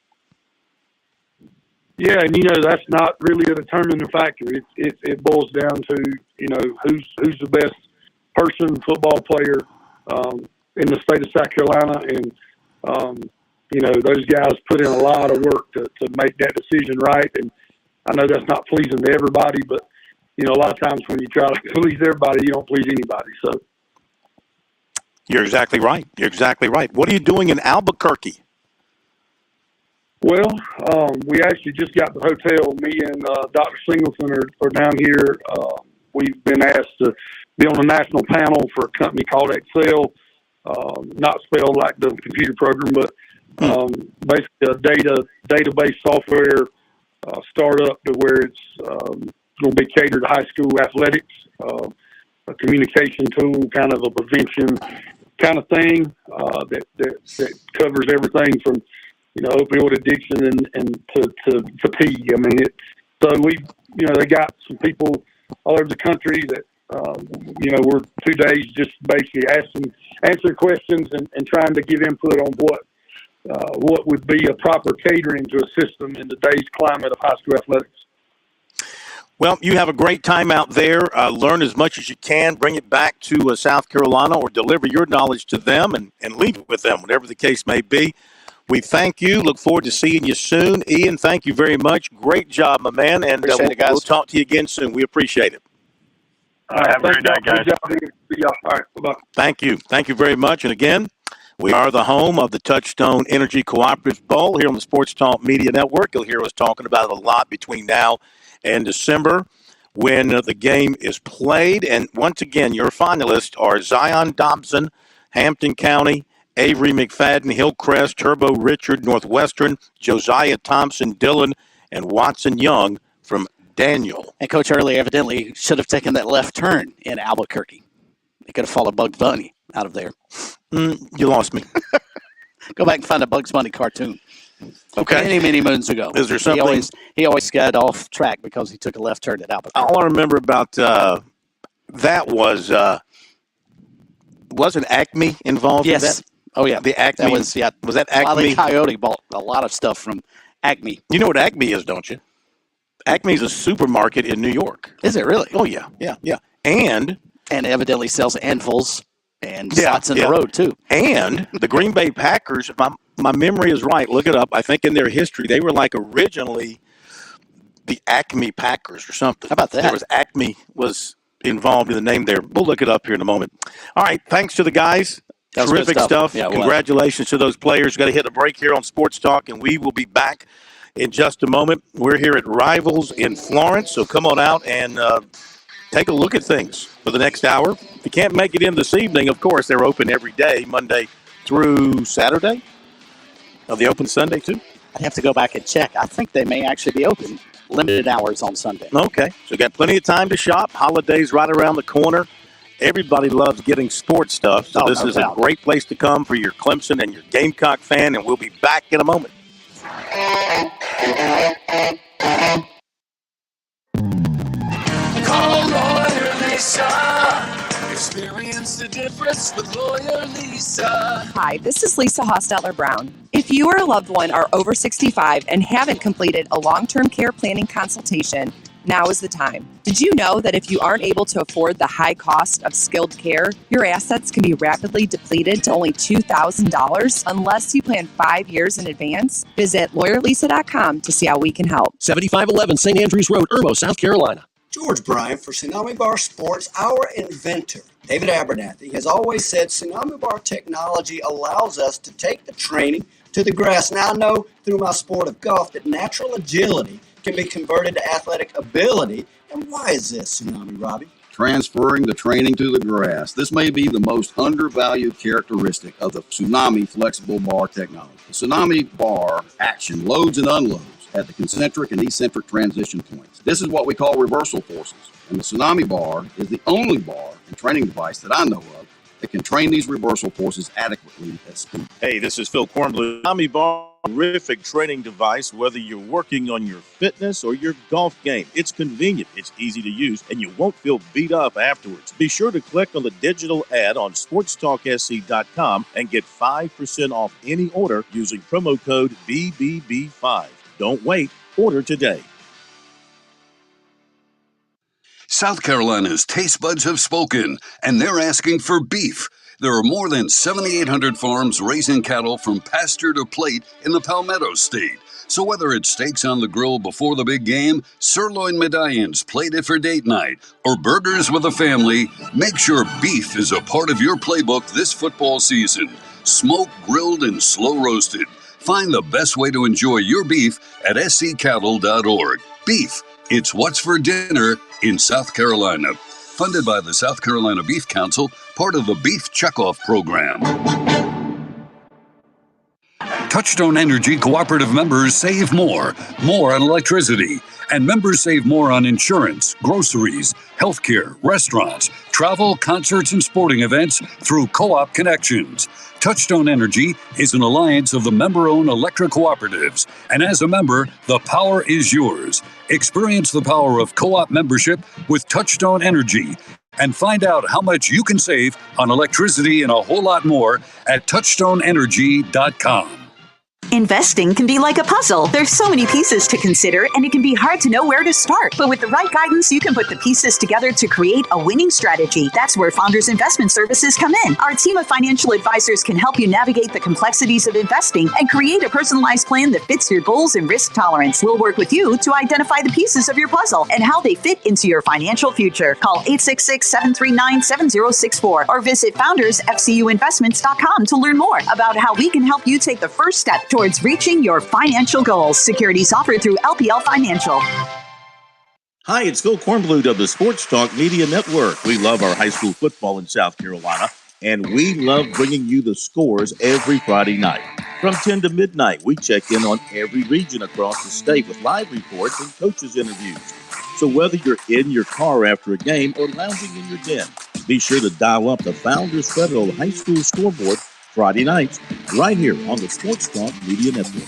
Yeah, and that's not really a determining factor. It boils down to who's the best person, football player in the state of South Carolina, and those guys put in a lot of work to make that decision right. And I know that's not pleasing to everybody, but a lot of times when you try to please everybody, you don't please anybody. So you're exactly right. What are you doing in Albuquerque? Well, we actually just got the hotel. Me and Dr. Singleton are down here. We've been asked to be on a national panel for a company called Excel, not spelled like the computer program, but basically a database software startup to where it's going to be catered to high school athletics, a communication tool, kind of a prevention kind of thing that covers everything from opioid addiction and to fatigue. I mean, they got some people all over the country that, we're 2 days just basically answering questions and trying to give input on what would be a proper catering to a system in today's climate of high school athletics. Well, you have a great time out there. Learn as much as you can. Bring it back to South Carolina or deliver your knowledge to them and leave it with them, whatever the case may be. We thank you. Look forward to seeing you soon. Ian, thank you very much. Great job, my man. And we'll talk to you again soon. We appreciate it. All right, have a great night, guys. All right, bye-bye. Thank you. Thank you very much. And again, we are the home of the Touchstone Energy Cooperative Bowl here on the Sports Talk Media Network. You'll hear us talking about it a lot between now and December when the game is played. And once again, your finalists are Zion Dobson, Hampton County, Avery McFadden, Hillcrest, Turbo Richard, Northwestern, Josiah Thompson, Dillon, and Watson Young from Daniel. And Coach Early evidently should have taken that left turn in Albuquerque. He could have followed Bugs Bunny out of there. You lost me. Go back and find a Bugs Bunny cartoon. Okay. Many moons ago. Is there something? He always got off track because he took a left turn at Albuquerque. All I remember about that was wasn't Acme involved in that? Oh, yeah. The Acme. Was that Acme? Wile E. Coyote bought a lot of stuff from Acme. You know what Acme is, don't you? Acme is a supermarket in New York. Is it really? Oh, yeah. And evidently sells anvils and slots in the road, too. And the Green Bay Packers, if my memory is right, look it up. I think in their history, they were like originally the Acme Packers or something. How about that? There was Acme was involved in the name there. We'll look it up here in a moment. All right. Thanks to the guys. Terrific stuff. Yeah, congratulations to those players. Got to hit a break here on Sports Talk, and we will be back in just a moment. We're here at Rivals in Florence, so come on out and take a look at things for the next hour. If you can't make it in this evening, of course, they're open every day, Monday through Saturday. Are they open Sunday, too? I'd have to go back and check. I think they may actually be open limited hours on Sunday. Okay, so got plenty of time to shop. Holidays right around the corner. Everybody loves getting sports stuff, so this is a great place to come for your Clemson and your Gamecock fan, and we'll be back in a moment. Call Lawyer Lisa. Experience the difference with Lawyer Lisa. Hi, this is Lisa Hostetler-Brown. If you or a loved one are over 65 and haven't completed a long-term care planning consultation, now is the time. Did you know that if you aren't able to afford the high cost of skilled care, your assets can be rapidly depleted to only $2,000 unless you plan 5 years in advance? Visit lawyerlisa.com to see how we can help. 7511 St. Andrews Road, Irmo, South Carolina. George Bryant for Tsunami Bar Sports, our inventor, David Abernathy, has always said Tsunami Bar technology allows us to take the training to the grass. Now I know through my sport of golf that natural agility can be converted to athletic ability. And why is this, Tsunami Robbie? Transferring the training to the grass. This may be the most undervalued characteristic of the Tsunami flexible bar technology. The Tsunami bar action loads and unloads at the concentric and eccentric transition points. This is what we call reversal forces. And the Tsunami bar is the only bar and training device that I know of that can train these reversal forces adequately at speed. Hey, this is Phil Kornblum. Tsunami bar, terrific training device, whether you're working on your fitness or your golf game. It's convenient, it's easy to use, and you won't feel beat up afterwards. Be sure to click on the digital ad on SportsTalkSC.com and get 5% off any order using promo code BBB5. Don't wait. Order today. South Carolina's taste buds have spoken, and they're asking for beef. There are more than 7,800 farms raising cattle from pasture to plate in the Palmetto State. So whether it's steaks on the grill before the big game, sirloin medallions plated for date night, or burgers with a family, make sure beef is a part of your playbook this football season. Smoked, grilled, and slow roasted. Find the best way to enjoy your beef at sccattle.org. Beef, it's what's for dinner in South Carolina. Funded by the South Carolina Beef Council, part of the Beef Checkoff Program. Touchstone Energy Cooperative members save more on electricity. And members save more on insurance, groceries, healthcare, restaurants, travel, concerts, and sporting events through Co-op Connections. Touchstone Energy is an alliance of the member-owned electric cooperatives. And as a member, the power is yours. Experience the power of co-op membership with Touchstone Energy. And find out how much you can save on electricity and a whole lot more at touchstoneenergy.com. Investing can be like a puzzle. There's so many pieces to consider, and it can be hard to know where to start. But with the right guidance, you can put the pieces together to create a winning strategy. That's where Founders Investment Services come in. Our team of financial advisors can help you navigate the complexities of investing and create a personalized plan that fits your goals and risk tolerance. We'll work with you to identify the pieces of your puzzle and how they fit into your financial future. Call 866-739-7064 or visit foundersfcuinvestments.com to learn more about how we can help you take the first step towards reaching your financial goals. Securities offered through LPL Financial. Hi, it's Phil Kornblum of the Sports Talk Media Network. We love our high school football in South Carolina, and we love bringing you the scores every Friday night. From 10 to midnight, we check in on every region across the state with live reports and coaches' interviews. So whether you're in your car after a game or lounging in your den, be sure to dial up the Founders Federal High School scoreboard Friday nights right here on the Sports Talk Media Network.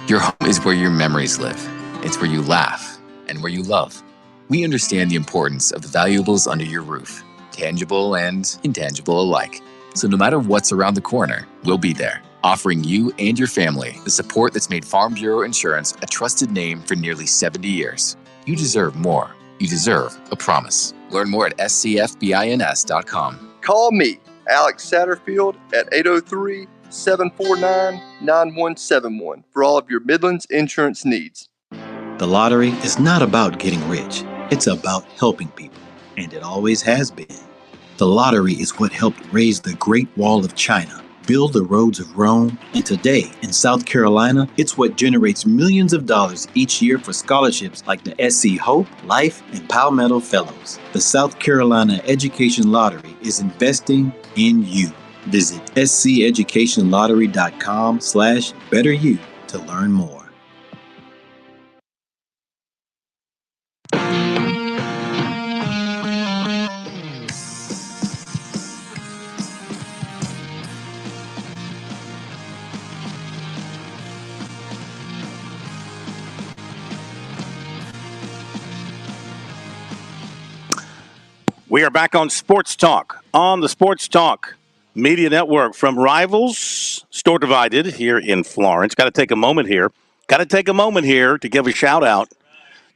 Your home is where your memories live. It's where you laugh and where you love. We understand the importance of the valuables under your roof, tangible and intangible alike. So no matter what's around the corner, we'll be there, offering you and your family the support that's made Farm Bureau Insurance a trusted name for nearly 70 years. You deserve more. You deserve a promise. Learn more at scfbins.com. Call me, Alex Satterfield, at 803-749-9171 for all of your Midlands insurance needs. The lottery is not about getting rich. It's about helping people, and it always has been. The lottery is what helped raise the Great Wall of China, build the roads of Rome, and today in South Carolina, it's what generates millions of dollars each year for scholarships like the SC Hope, Life, and Palmetto Fellows. The South Carolina Education Lottery is investing in you. Visit sceducationlottery.com/betteryou to learn more. We are back on Sports Talk, on the Sports Talk Media Network from Rivals, Store Divided here in Florence. Got to take a moment here to give a shout out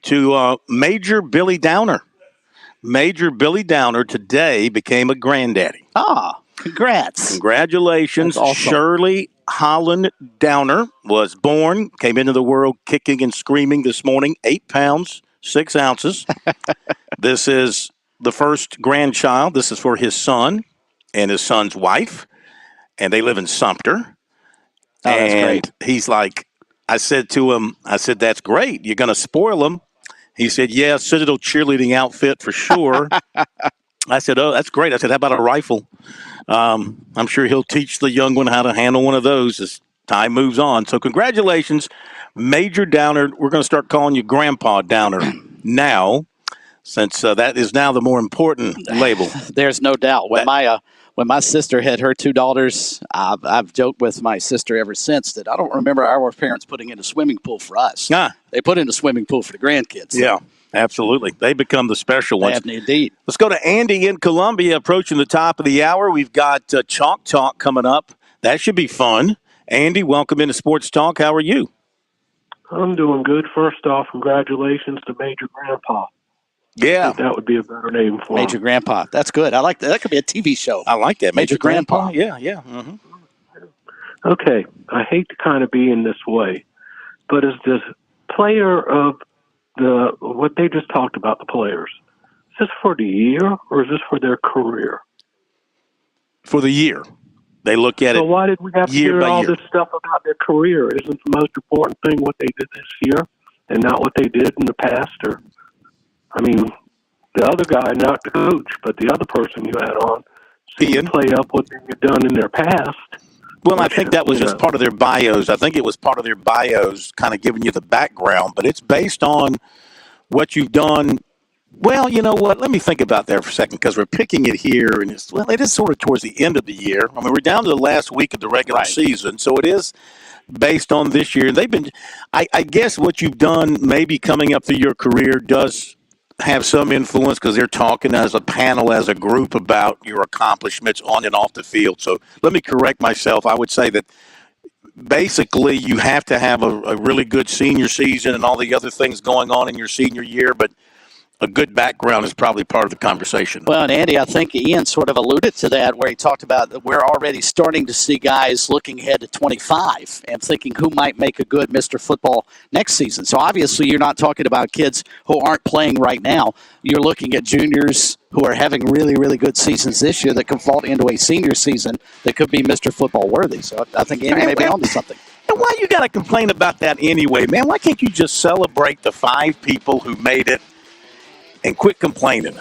to Major Billy Downer. Major Billy Downer today became a granddaddy. Congrats. Congratulations. Awesome. Shirley Holland Downer was born, came into the world kicking and screaming this morning, 8 pounds, 6 ounces. This is the first grandchild. This is for his son and his son's wife, and they live in Sumter. That's and great. He's like, I said to him, that's great. You're going to spoil him. He said, yeah, Citadel cheerleading outfit for sure. I said, oh, that's great. I said, how about a rifle? I'm sure he'll teach the young one how to handle one of those as time moves on. So congratulations, Major Downer. We're going to start calling you Grandpa Downer now, since that is now the more important label. There's no doubt. When my sister had her 2 daughters, I've joked with my sister ever since that I don't remember our parents putting in a swimming pool for us. They put in a swimming pool for the grandkids. Yeah, absolutely. They become the special ones. Indeed. Let's go to Andy in Columbia, approaching the top of the hour. We've got Chalk Talk coming up. That should be fun. Andy, welcome into Sports Talk. How are you? I'm doing good. First off, congratulations to Major Grandpa. Yeah. I think that would be a better name for Major him. Grandpa. That's good. I like that. That could be a TV show. I like that. Major Grandpa. Yeah. Mm-hmm. Okay. I hate to kind of be in this way, but is this player of what they just talked about, the players, is this for the year or is this for their career? For the year. They look at it. So why did we have to year hear by all year. this stuff about their career? Isn't the most important thing what they did this year and not what they did in the past? Or, I mean, the other guy, not the coach, but the other person you had on, seemed to play up what they had done in their past. Well, I think that was just part of their bios. I think it was part of their bios kind of giving you the background, but it's based on what you've done. Well, you know what? Let me think about that for a second because we're picking it here, and it is sort of towards the end of the year. I mean, we're down to the last week of the regular season, so it is based on this year. They've been, I guess, what you've done maybe coming up through your career does have some influence because they're talking as a panel, as a group about your accomplishments on and off the field. So let me correct myself. I would say that basically you have to have a really good senior season and all the other things going on in your senior year, but a good background is probably part of the conversation. Well, and Andy, I think Ian sort of alluded to that where he talked about that we're already starting to see guys looking ahead to 25 and thinking who might make a good Mr. Football next season. So obviously you're not talking about kids who aren't playing right now. You're looking at juniors who are having really, really good seasons this year that could fall into a senior season that could be Mr. Football worthy. So I think Andy may be onto something. And why you got to complain about that anyway, man? Why can't you just celebrate the 5 people who made it and quit complaining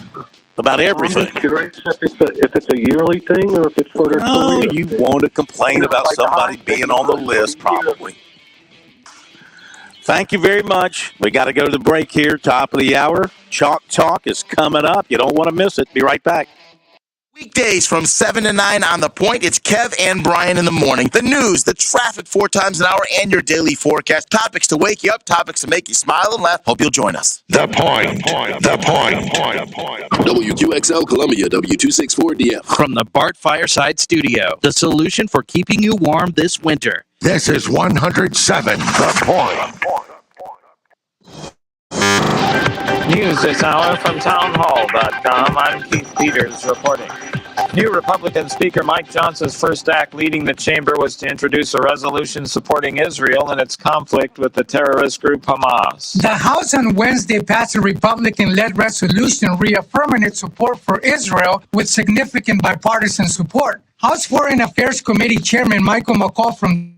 about everything? I'm just curious if it's a yearly thing or if it's for their career. You want to complain about somebody being on the list, probably. Thank you very much. We got to go to the break here, top of the hour. Chalk Talk is coming up. You don't want to miss it. Be right back. Weekdays from 7 to 9 on The Point. It's Kev and Brian in the morning. The news, the traffic 4 times an hour, and your daily forecast. Topics to wake you up, topics to make you smile and laugh. Hope you'll join us. The Point. WQXL Columbia, W264DF. From the Bart Fireside Studio, the solution for keeping you warm this winter. This is 107 The Point. News this hour from townhall.com. I'm Keith Peters reporting. New Republican Speaker Mike Johnson's first act leading the chamber was to introduce a resolution supporting Israel in its conflict with the terrorist group Hamas. The House on Wednesday passed a Republican-led resolution reaffirming its support for Israel with significant bipartisan support. House Foreign Affairs Committee Chairman Michael McCall from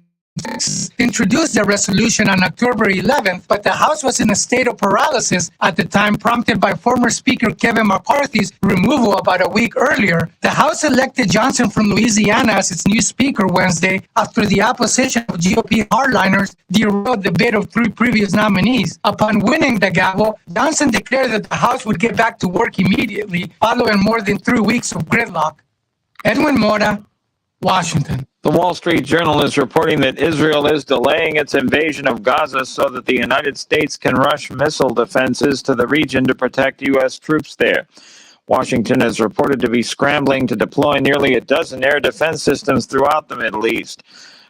introduced the resolution on October 11th, but the House was in a state of paralysis at the time, prompted by former Speaker Kevin McCarthy's removal about a week earlier. The House elected Johnson from Louisiana as its new Speaker Wednesday after the opposition of GOP hardliners derailed the bid of 3 previous nominees. Upon winning the gavel, Johnson declared that the House would get back to work immediately following more than 3 weeks of gridlock. Edwin Mora, Washington. The Wall Street Journal is reporting that Israel is delaying its invasion of Gaza so that the United States can rush missile defenses to the region to protect U.S. troops there. Washington is reported to be scrambling to deploy nearly a dozen air defense systems throughout the Middle East.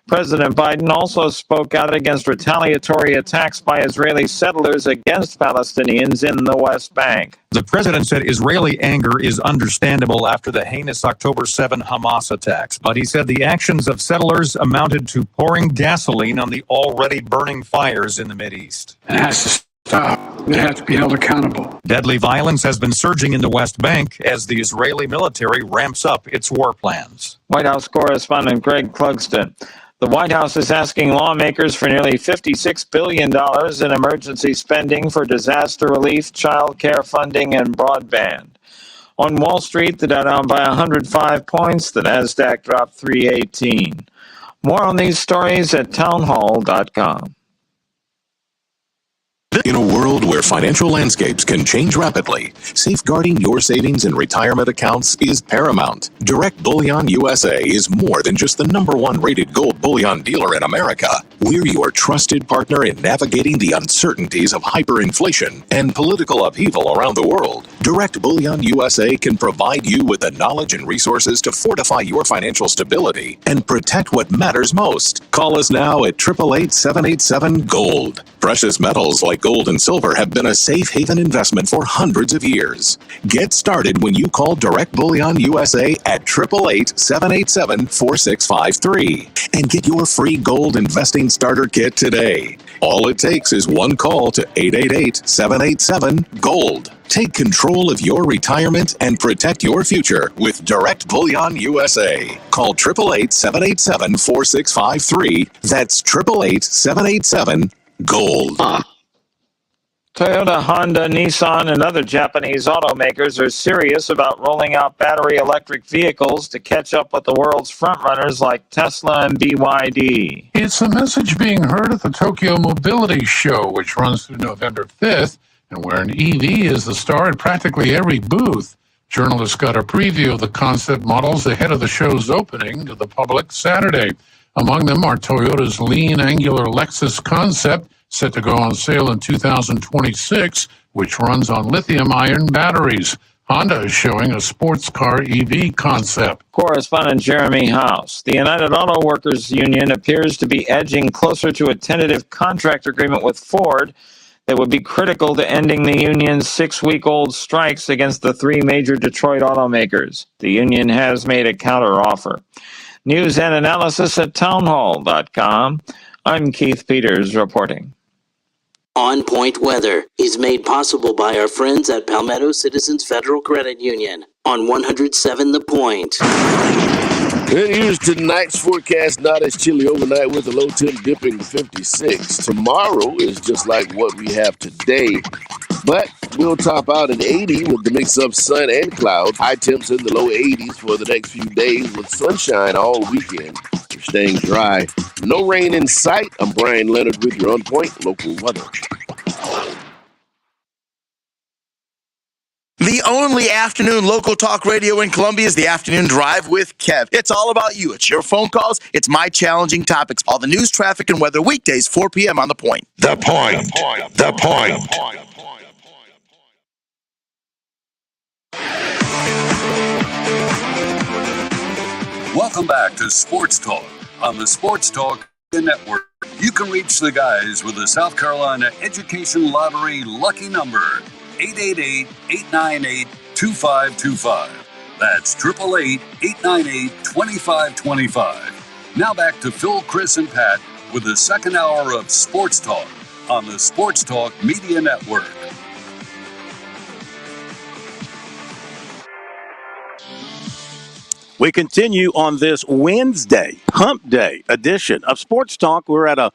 President Biden also spoke out against retaliatory attacks by Israeli settlers against Palestinians in the West Bank. The president said Israeli anger is understandable after the heinous October 7 Hamas attacks, but he said the actions of settlers amounted to pouring gasoline on the already burning fires in the Mideast. It has to stop. It has to be held accountable. Deadly violence has been surging in the West Bank as the Israeli military ramps up its war plans. White House correspondent Greg Clugston. The White House is asking lawmakers for nearly $56 billion in emergency spending for disaster relief, child care funding, and broadband. On Wall Street, the Dow down by 105 points, the NASDAQ dropped 318. More on these stories at townhall.com. In a world where financial landscapes can change rapidly, safeguarding your savings and retirement accounts is paramount. Direct Bullion USA is more than just the #1 rated gold bullion dealer in America. We're your trusted partner in navigating the uncertainties of hyperinflation and political upheaval around the world. Direct Bullion USA can provide you with the knowledge and resources to fortify your financial stability and protect what matters most. Call us now at 888-787-GOLD. Precious metals like gold and silver have been a safe haven investment for hundreds of years. Get started when you call Direct Bullion USA at 888-787-4653 and get your free gold investing starter kit today. All it takes is one call to 888-787-GOLD. Take control of your retirement and protect your future with Direct Bullion USA. Call 888-787-4653. That's 888-787-GOLD. Toyota, Honda, Nissan, and other Japanese automakers are serious about rolling out battery electric vehicles to catch up with the world's frontrunners like Tesla and BYD. It's a message being heard at the Tokyo Mobility Show, which runs through November 5th, and where an EV is the star at practically every booth. Journalists got a preview of the concept models ahead of the show's opening to the public Saturday. Among them are Toyota's lean, angular Lexus concept, set to go on sale in 2026, which runs on lithium-ion batteries. Honda is showing a sports car EV concept. Correspondent Jeremy House. The United Auto Workers Union appears to be edging closer to a tentative contract agreement with Ford that would be critical to ending the union's 6-week-old strikes against the 3 major Detroit automakers. The union has made a counteroffer. News and analysis at townhall.com. I'm Keith Peters reporting. On Point Weather is made possible by our friends at Palmetto Citizens Federal Credit Union on 107 The Point. Here's tonight's forecast. Not as chilly overnight with a low temp dipping to 56. Tomorrow is just like what we have today, but we'll top out at 80 with the mix of sun and cloud. High temps in the low 80s for the next few days with sunshine all weekend. After staying dry, no rain in sight. I'm Brian Leonard with your On Point local weather. The only afternoon local talk radio in Columbia is the Afternoon Drive with Kev. It's all about you. It's your phone calls. It's my challenging topics. All the news, traffic, and weather weekdays, 4 p.m. on The Point. The Point. The Point. Welcome back to Sports Talk on the Sports Talk Network. You can reach the guys with the South Carolina Education Lottery lucky number, 888-898-2525. That's 888-898-2525. Now back to Phil, Chris, and Pat with the second hour of Sports Talk on the Sports Talk Media Network. We continue on this Wednesday, Hump Day edition of Sports Talk. We're at a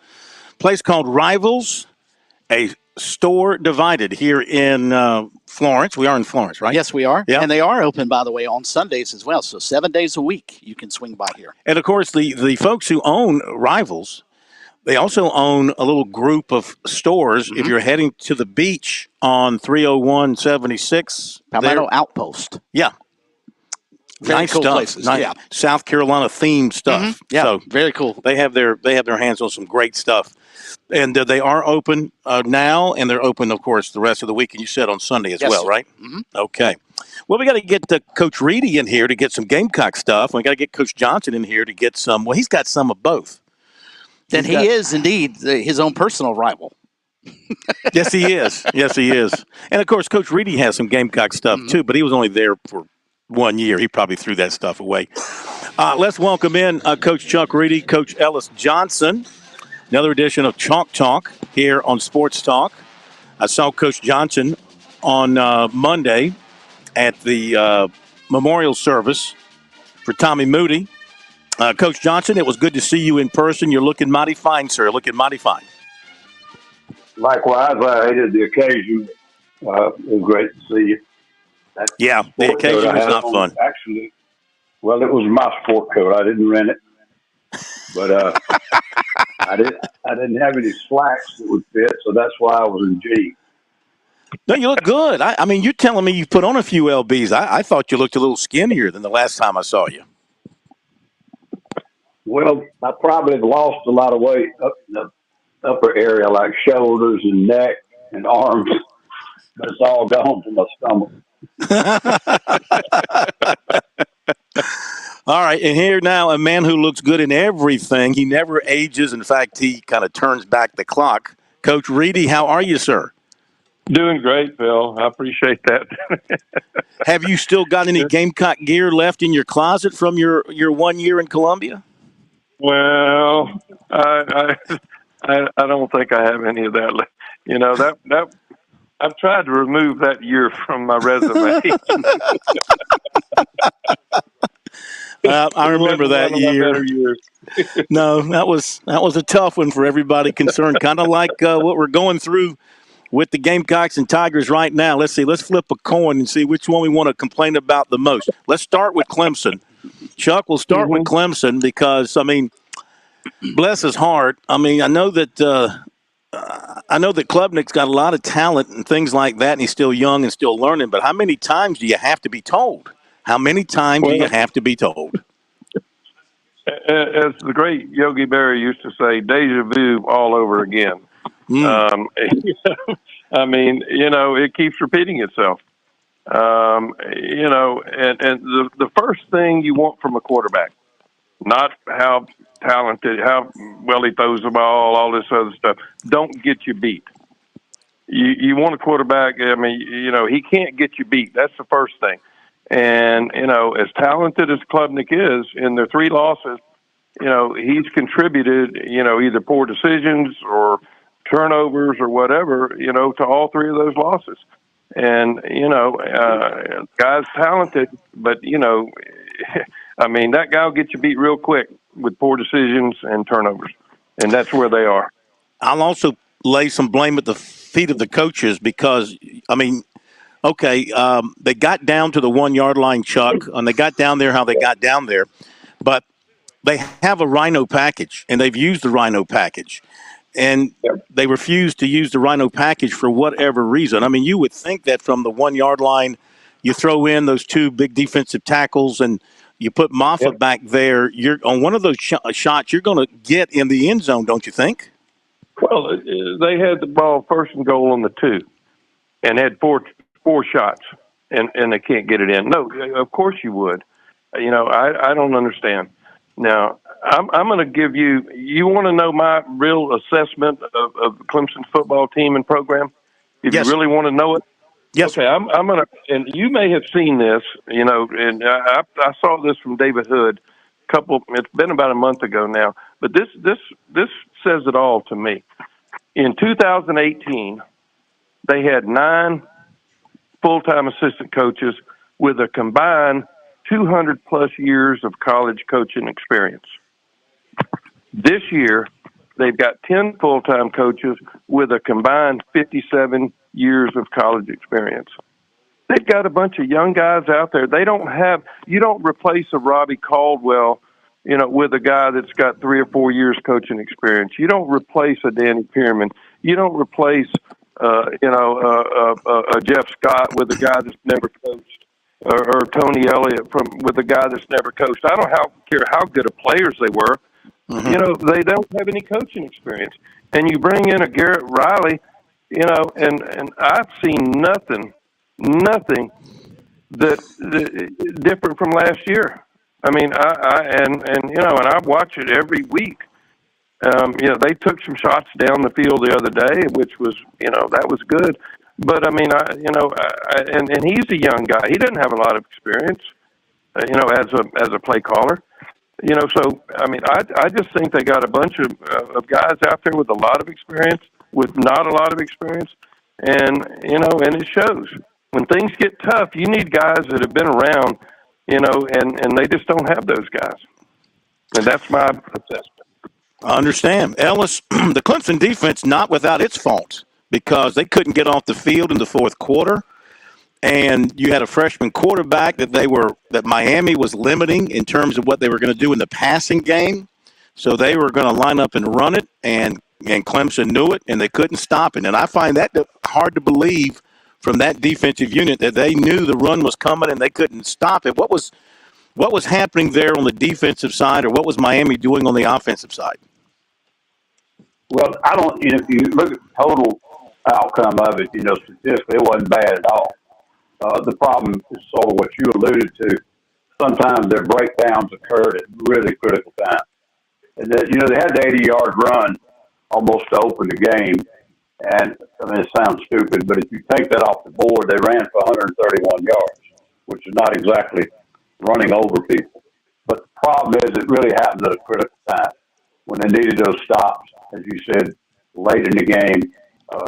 place called Rivals, a store divided here in Florence. We are in Florence, right? Yes, we are. Yeah. And they are open, by the way, on Sundays as well. So 7 days a week you can swing by here. And, of course, the folks who own Rivals, they also own a little group of stores. If you're heading to the beach on 301-76. Palmetto Outpost. Yeah. Very nice cool stuff. places. Nice. Yeah. South Carolina themed stuff. Yeah, so very cool. They have their hands on some great stuff. And they are open now, and they're open, of course, the rest of the week. And you said on Sunday as well, right? Mm-hmm. Okay. Well, we got to get Coach Reedy in here to get some Gamecock stuff. We got to get Coach Johnson in here to get some. Well, he's got some of both. Then he is indeed his own personal rival. Yes, he is. Yes, he is. And, of course, Coach Reedy has some Gamecock stuff, too, but he was only there for 1 year. He probably threw that stuff away. Let's welcome in Coach Chuck Reedy, Coach Ellis Johnson. Another edition of Chalk Talk here on Sports Talk. I saw Coach Johnson on Monday at the memorial service for Tommy Moody. Coach Johnson, it was good to see you in person. You're looking mighty fine, sir. Looking mighty fine. Likewise, I hated the occasion. It was great to see you. Yeah, the occasion was not fun. Actually, well, it was my sport coat. I didn't rent it, but I didn't have any slacks that would fit, so that's why I was in jeans. No, you look good. I mean, you're telling me you put on a few lbs. I thought you looked a little skinnier than the last time I saw you. Well, I probably have lost a lot of weight up in the upper area, like shoulders and neck and arms, but it's all gone from my stomach. All right, and here now a man who looks good in everything. He never ages. In fact, he kind of turns back the clock. Coach Reedy, how are you, sir? Doing great, Phil. I appreciate that. Have you still got any Gamecock gear left in your closet from your 1 year in Columbia? Well, I don't think I have any of that left. You know, that I've tried to remove that year from my resume. I remember that year. No, that was a tough one for everybody concerned. Kind of like what we're going through with the Gamecocks and Tigers right now. Let's see. Let's flip a coin and see which one we want to complain about the most. Let's start with Clemson. Chuck, we'll start with Clemson because, I mean, bless his heart. I mean, I know that Klubnik's got a lot of talent and things like that, and he's still young and still learning. But how many times do you have to be told? How many times do you have to be told? As the great Yogi Berra used to say, deja vu all over again. I mean, it keeps repeating itself. And the first thing you want from a quarterback, not how talented, how well he throws the ball, all this other stuff, don't get you beat. You want a quarterback, I mean, he can't get you beat. That's the first thing. And, as talented as Klubnik is, in their 3 losses, he's contributed, either poor decisions or turnovers or whatever, to all 3 of those losses. And, guy's talented, but, I mean, that guy will get you beat real quick with poor decisions and turnovers. And that's where they are. I'll also lay some blame at the feet of the coaches because, I mean, okay, they got down to the 1 yard line, Chuck, and they got down there how they got down there. But they have a Rhino package, and they've used the Rhino package. And they refuse to use the Rhino package for whatever reason. I mean, you would think that from the 1 yard line, you throw in those two big defensive tackles and you put Moffa back there. You're on one of those shots, you're going to get in the end zone, don't you think? Well, they had the ball first and goal on the 2 and had four shots, and they can't get it in. No, of course you would. I don't understand. Now, I'm going to give you – you want to know my real assessment of Clemson's football team and program? If you really want to know it? Yes. Okay, I'm going to – and you may have seen this, and I saw this from David Hood it's been about a month ago now, but this says it all to me. In 2018, they had 9 full-time assistant coaches with a combined 200-plus years of college coaching experience. This year, they've got 10 full-time coaches with a combined 57 years of college experience. They've got a bunch of young guys out there. You don't replace a Robbie Caldwell, with a guy that's got 3 or 4 years coaching experience. You don't replace a Danny Pearman. You don't replace, a Jeff Scott with a guy that's never coached, or Tony Elliott with a guy that's never coached. I don't care how good of players they were. Mm-hmm. They don't have any coaching experience. And you bring in a Garrett Riley, and I've seen nothing that different from last year. I mean, I watch it every week. They took some shots down the field the other day, which was, that was good. But I mean, and he's a young guy. He doesn't have a lot of experience, as a play caller. So I mean, I just think they got a bunch of guys out there with a lot of experience, with not a lot of experience, and and it shows. When things get tough, you need guys that have been around, and they just don't have those guys. And that's my assessment. I understand. Ellis, the Clemson defense, not without its faults, because they couldn't get off the field in the fourth quarter. And you had a freshman quarterback that Miami was limiting in terms of what they were going to do in the passing game. So they were going to line up and run it, and Clemson knew it, and they couldn't stop it. And I find that hard to believe from that defensive unit, that they knew the run was coming and they couldn't stop it. What was happening there on the defensive side, or what was Miami doing on the offensive side? Well, if you look at the total outcome of it, statistically, it wasn't bad at all. The problem is sort of what you alluded to. Sometimes their breakdowns occurred at really critical times. And they had the 80-yard run almost to open the game. And, I mean, it sounds stupid, but if you take that off the board, they ran for 131 yards, which is not exactly running over people. But the problem is it really happened at a critical time when they needed those stops, as you said, late in the game,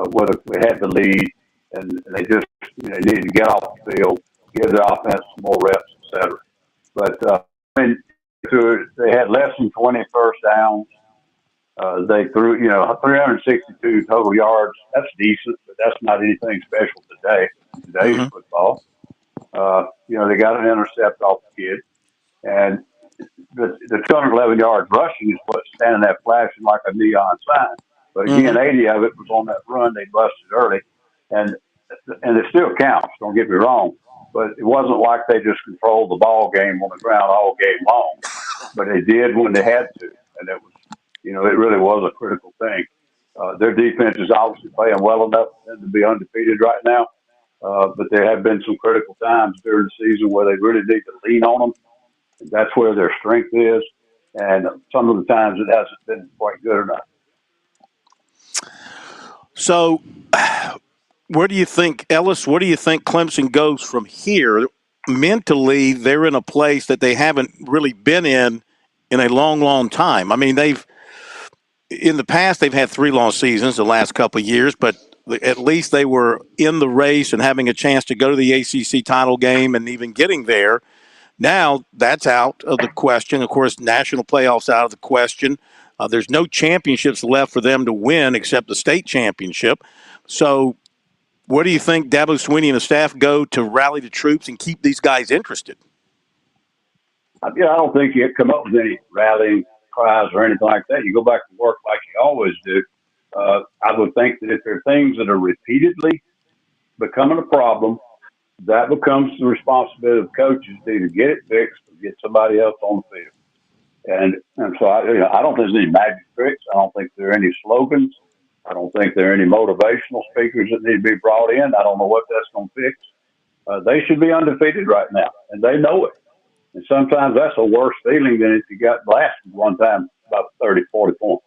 whether they had the lead, and they just needed to get off the field, give the offense some more reps, etc. But they had less than 20 first downs. They threw, 362 total yards. That's decent, but that's not anything special today. Today's football. They got an intercept off the kid, and the 211 yards rushing is what's standing there flashing like a neon sign. But again, 80 of it was on that run they busted early, and it still counts. Don't get me wrong, but it wasn't like they just controlled the ball game on the ground all game long. But they did when they had to, and it was. It really was a critical thing. Their defense is obviously playing well enough to be undefeated right now, but there have been some critical times during the season where they really need to lean on them. And that's where their strength is, and some of the times it hasn't been quite good enough. So, where do you think, Ellis, where do you think Clemson goes from here? Mentally, they're in a place that they haven't really been in a long, long time. I mean, in the past, they've had 3 long seasons the last couple of years, but at least they were in the race and having a chance to go to the ACC title game and even getting there. Now, that's out of the question. Of course, national playoffs out of the question. There's no championships left for them to win except the state championship. So where do you think Dabo Swinney and the staff go to rally the troops and keep these guys interested? I don't think you come up with any rallying cries or anything like that. You go back to work like you always do. I would think that if there are things that are repeatedly becoming a problem, that becomes the responsibility of coaches to either get it fixed or get somebody else on the field. And so I don't think there's any magic tricks. I don't think there are any slogans. I don't think there are any motivational speakers that need to be brought in. I don't know what that's going to fix. They should be undefeated right now, and they know it. And sometimes that's a worse feeling than if you got blasted one time about 30, 40 points.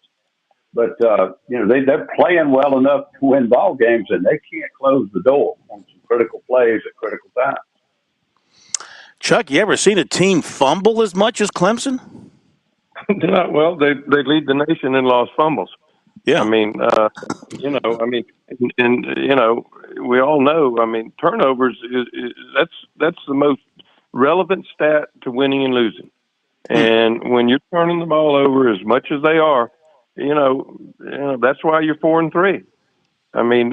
But, they're playing well enough to win ball games, and they can't close the door on some critical plays at critical times. Chuck, you ever seen a team fumble as much as Clemson? Well, they lead the nation in lost fumbles. Yeah. I mean, we all know, turnovers that's the most relevant stat to winning and losing. And when you're turning the ball over as much as they are, that's why you're 4-3. I mean,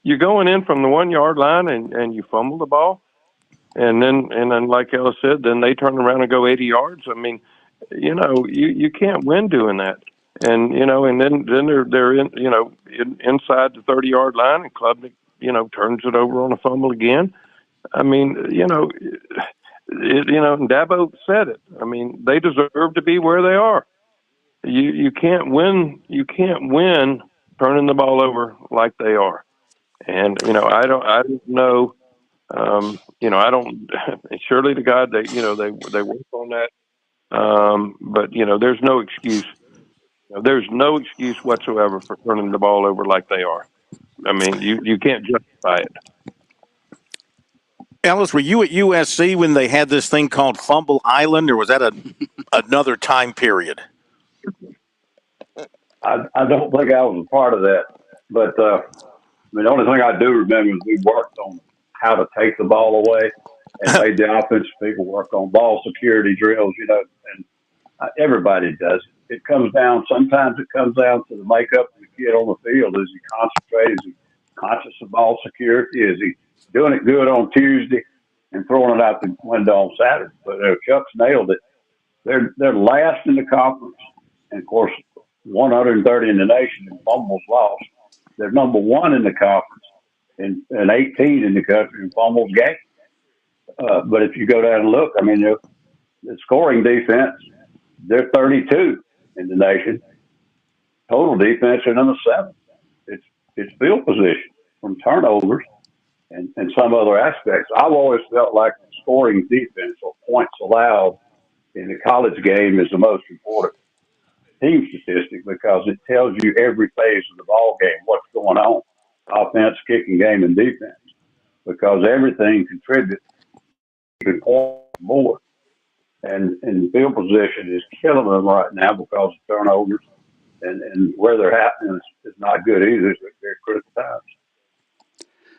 you're going in from the 1 yard line and you fumble the ball. And then like Ellis said, then they turn around and go 80 yards. I mean, you can't win doing that. And, and then they're inside the 30-yard line and Klubnik, turns it over on a fumble again. I mean, and Dabo said it. I mean, they deserve to be where they are. You can't win. You can't win turning the ball over like they are. And I don't know. I don't. Surely to God, they work on that. But there's no excuse. There's no excuse whatsoever for turning the ball over like they are. I mean, you can't justify it. Ellis, were you at USC when they had this thing called Fumble Island, or was that another time period? I don't think I was a part of that. But, the only thing I do remember is we worked on how to take the ball away and made the offensive people work on ball security drills, and everybody does it. Sometimes it comes down to the makeup of the kid on the field. Is he concentrated? Is he conscious of ball security? Is he doing it good on Tuesday and throwing it out the window on Saturday? But Chuck's nailed it. They're last in the conference, and of course, 130 in the nation in fumbles lost. They're number one in the conference and 18 in the country in fumbles gained. But if you go down and look, the scoring defense, they're 32 in the nation. Total defense, are number 7. It's field position from turnovers and some other aspects. I've always felt like the scoring defense or points allowed in the college game is the most important team statistic because it tells you every phase of the ball game, what's going on, offense, kicking game, and defense, because everything contributes to more. And field position is killing them right now because of turnovers, and where they're happening is not good either. It's very critical times.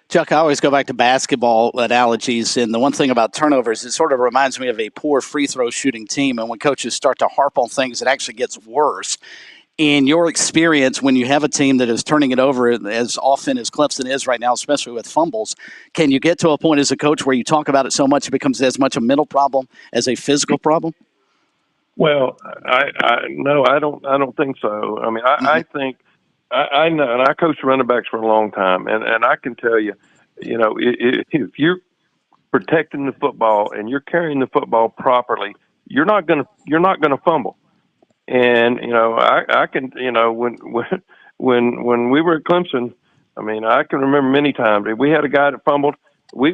Chuck, I always go back to basketball analogies, and the one thing about turnovers, it sort of reminds me of a poor free throw shooting team, and when coaches start to harp on things, it actually gets worse. In your experience, when you have a team that is turning it over as often as Clemson is right now, especially with fumbles, can you get to a point as a coach where you talk about it so much it becomes as much a mental problem as a physical problem? Well, no, I don't think so. I mean, I think I know, and I coached running backs for a long time, and I can tell you, if you're protecting the football and you're carrying the football properly, you're not gonna fumble. And I can, when we were at Clemson, I can remember many times if we had a guy that fumbled,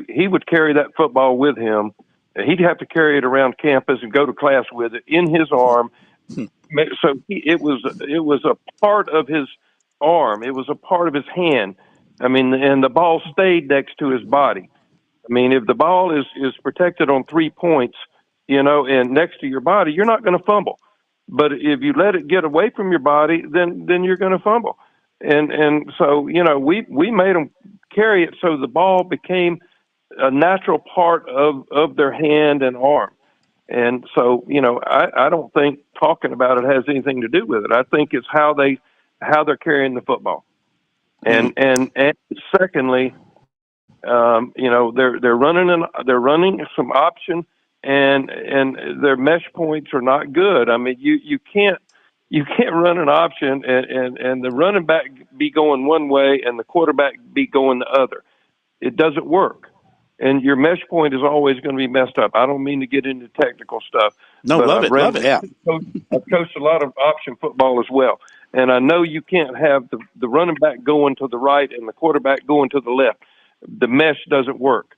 he would carry that football with him. He'd have to carry it around campus and go to class with it in his arm. So it was a part of his arm. It was a part of his hand. And the ball stayed next to his body. If the ball is protected on 3 points, and next to your body, you're not going to fumble. But if you let it get away from your body, then you're going to fumble. And so, we made them carry it so the ball became a natural part of their hand and arm. And so, I don't think talking about it has anything to do with it. I think it's how they're carrying the football. And secondly, they're running some option and their mesh points are not good. I mean, you can't run an option and the running back be going one way and the quarterback be going the other. It doesn't work. And your mesh point is always going to be messed up. I don't mean to get into technical stuff. No, but love it. Yeah. I've coached a lot of option football as well. And I know you can't have the running back going to the right and the quarterback going to the left. The mesh doesn't work.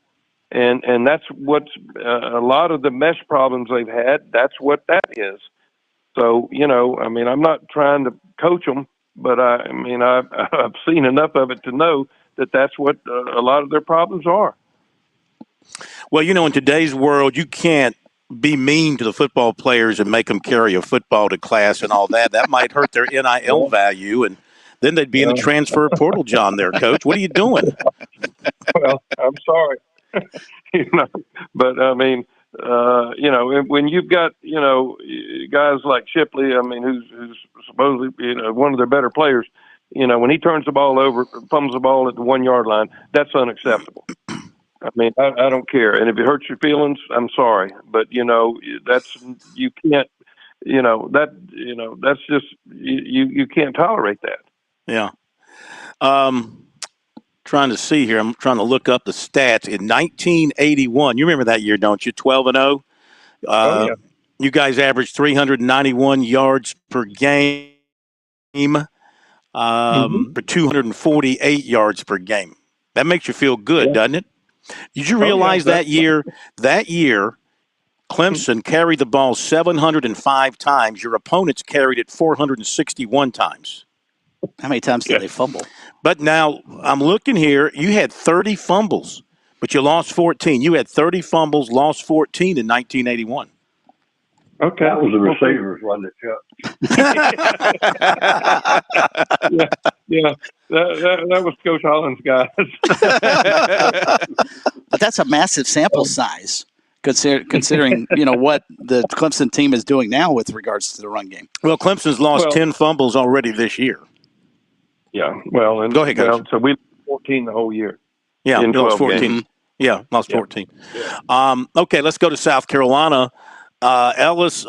And that's what's a lot of the mesh problems they've had. That's what that is. So, I mean, I'm not trying to coach them, but I've seen enough of it to know that that's what a lot of their problems are. Well, in today's world, you can't be mean to the football players and make them carry a football to class and all that. That might hurt their NIL value, and then they'd be in the transfer portal, John, there, Coach. What are you doing? Well, I'm sorry. But I mean, when you've got, guys like Shipley, I mean, who's supposedly, one of their better players, when he turns the ball over, thumbs the ball at the 1 yard line, that's unacceptable. I mean, I don't care. And if it hurts your feelings, I'm sorry. But, that's, you can't, that's just, you can't tolerate that. Yeah. Trying to see here. I'm trying to look up the stats. In 1981, you remember that year, don't you? 12-0. Oh, yeah. You guys averaged 391 yards per game for 248 yards per game. That makes you feel good, doesn't it? Did you realize that year, Clemson carried the ball 705 times. Your opponents carried it 461 times. How many times did they fumble? But now I'm looking here. You had 30 fumbles, but you lost 14. You had 30 fumbles, lost 14 in 1981. Okay. That was the receivers, wasn't it, Chuck? Yeah. That was Coach Holland's guys. But that's a massive sample size, considering what the Clemson team is doing now with regards to the run game. Well, Clemson's lost 10 fumbles already this year. Yeah. Well, and go ahead, Coach. So we lost 14 the whole year. Yeah, in lost 12 14. games. Yeah, lost 14. Okay, let's go to South Carolina. Ellis,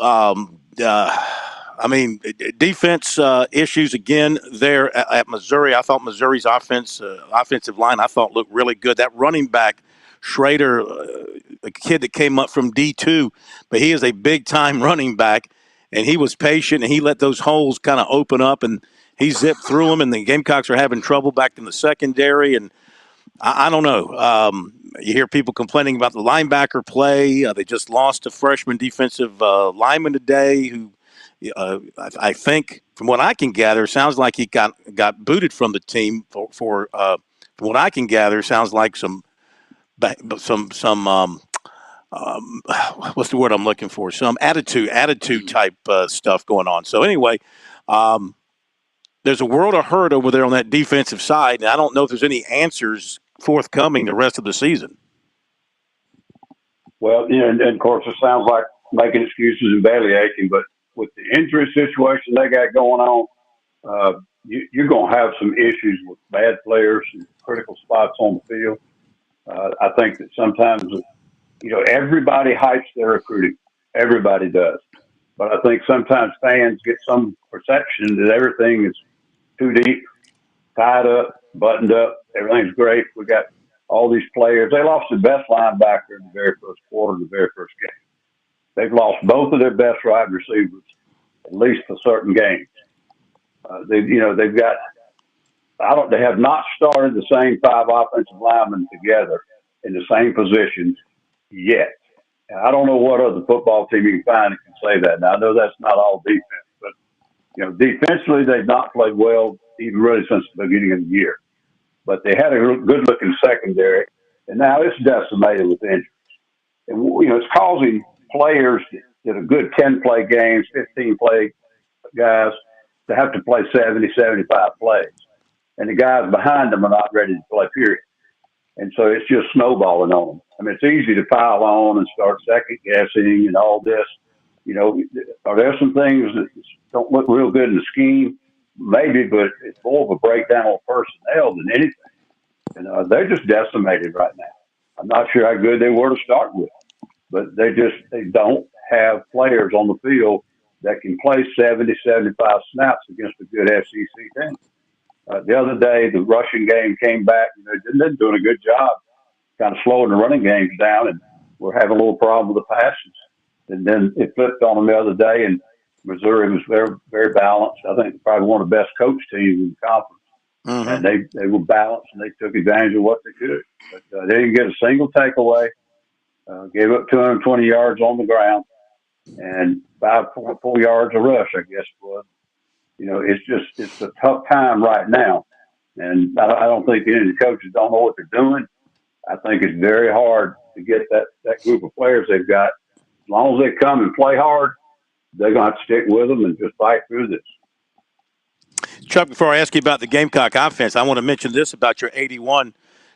defense issues again there at Missouri. I thought Missouri's offensive line, looked really good. That running back, Schrader, a kid that came up from D2, but he is a big-time running back, and he was patient, and he let those holes kind of open up, and he zipped through them, and the Gamecocks are having trouble back in the secondary, and I don't know. You hear people complaining about the linebacker play. They just lost a freshman defensive lineman today who I think, from what I can gather, sounds like he got booted from the team for from what I can gather, sounds like some what's the word I'm looking for? Some attitude type stuff going on. So anyway, there's a world of hurt over there on that defensive side, and I don't know if there's any answers forthcoming the rest of the season. Well, and of course, it sounds like making excuses and belly aching, but with the injury situation they got going on, you're going to have some issues with bad players and critical spots on the field. I think that sometimes, everybody hypes their recruiting. Everybody does. But I think sometimes fans get some perception that everything is too deep, tied up, buttoned up. Everything's great. We got all these players. They lost the best linebacker in the very first quarter of the very first game. They've lost both of their best wide receivers, at least for certain games. They have not started the same 5 offensive linemen together in the same positions yet. And I don't know what other football team you can find that can say that. Now, I know that's not all defense, but defensively they've not played well even really since the beginning of the year. But they had a good-looking secondary, and now it's decimated with injuries. And it's causing players that are good 10-play games, 15-play guys to have to play 70, 75 plays. And the guys behind them are not ready to play, period. And so it's just snowballing on them. I mean, it's easy to pile on and start second-guessing and all this. Are there some things that don't look real good in the scheme? Maybe, but it's more of a breakdown on personnel than anything. And they're just decimated right now. I'm not sure how good they were to start with. but they don't have players on the field that can play 70, 75 snaps against a good SEC team. The other day, the rushing game came back. They're doing a good job kind of slowing the running games down, and we're having a little problem with the passes. And then it flipped on them the other day, and Missouri was very, very balanced. I think probably one of the best coach teams in the conference. Mm-hmm. And they were balanced, and they took advantage of what they could. But they didn't get a single takeaway, gave up 220 yards on the ground, and 5.4 yards a rush, I guess it was. It's a tough time right now. And I don't think any of the coaches don't know what they're doing. I think it's very hard to get that group of players they've got. As long as they come and play hard, they're going to have to stick with them and just fight through this. Chuck, before I ask you about the Gamecock offense, I want to mention this about your 81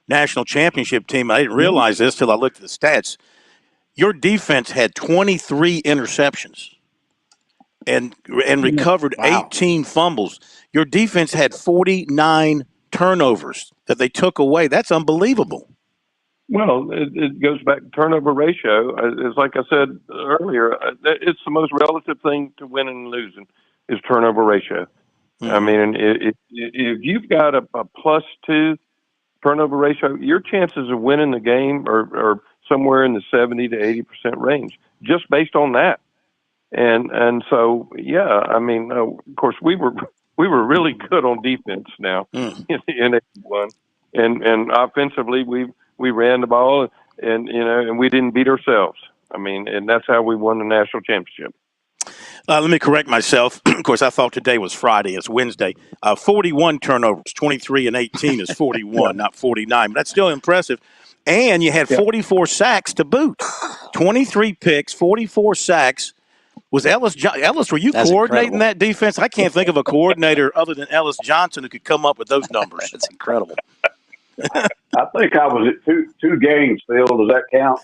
national championship team. I didn't realize this till I looked at the stats. Your defense had 23 interceptions and recovered 18 fumbles. Your defense had 49 turnovers that they took away. That's unbelievable. Well, it goes back to turnover ratio. It's like I said earlier, it's the most relative thing to winning and losing is turnover ratio. Mm-hmm. I mean, if you've got a +2 turnover ratio, your chances of winning the game are somewhere in the 70 to 80% range, just based on that. And so, yeah, I mean, of course, we were really good on defense now in 81, and offensively we ran the ball and we didn't beat ourselves. I mean, and that's how we won the national championship. Let me correct myself. Of course, I thought today was Friday. It's Wednesday. 41 turnovers, 23 and 18 is 41, not 49. But that's still impressive. And you had 44 sacks to boot. 23 picks, 44 sacks. Was Ellis, were you coordinating that defense? I can't think of a coordinator other than Ellis Johnson who could come up with those numbers. That's incredible. I think I was at two games, Phil. Does that count?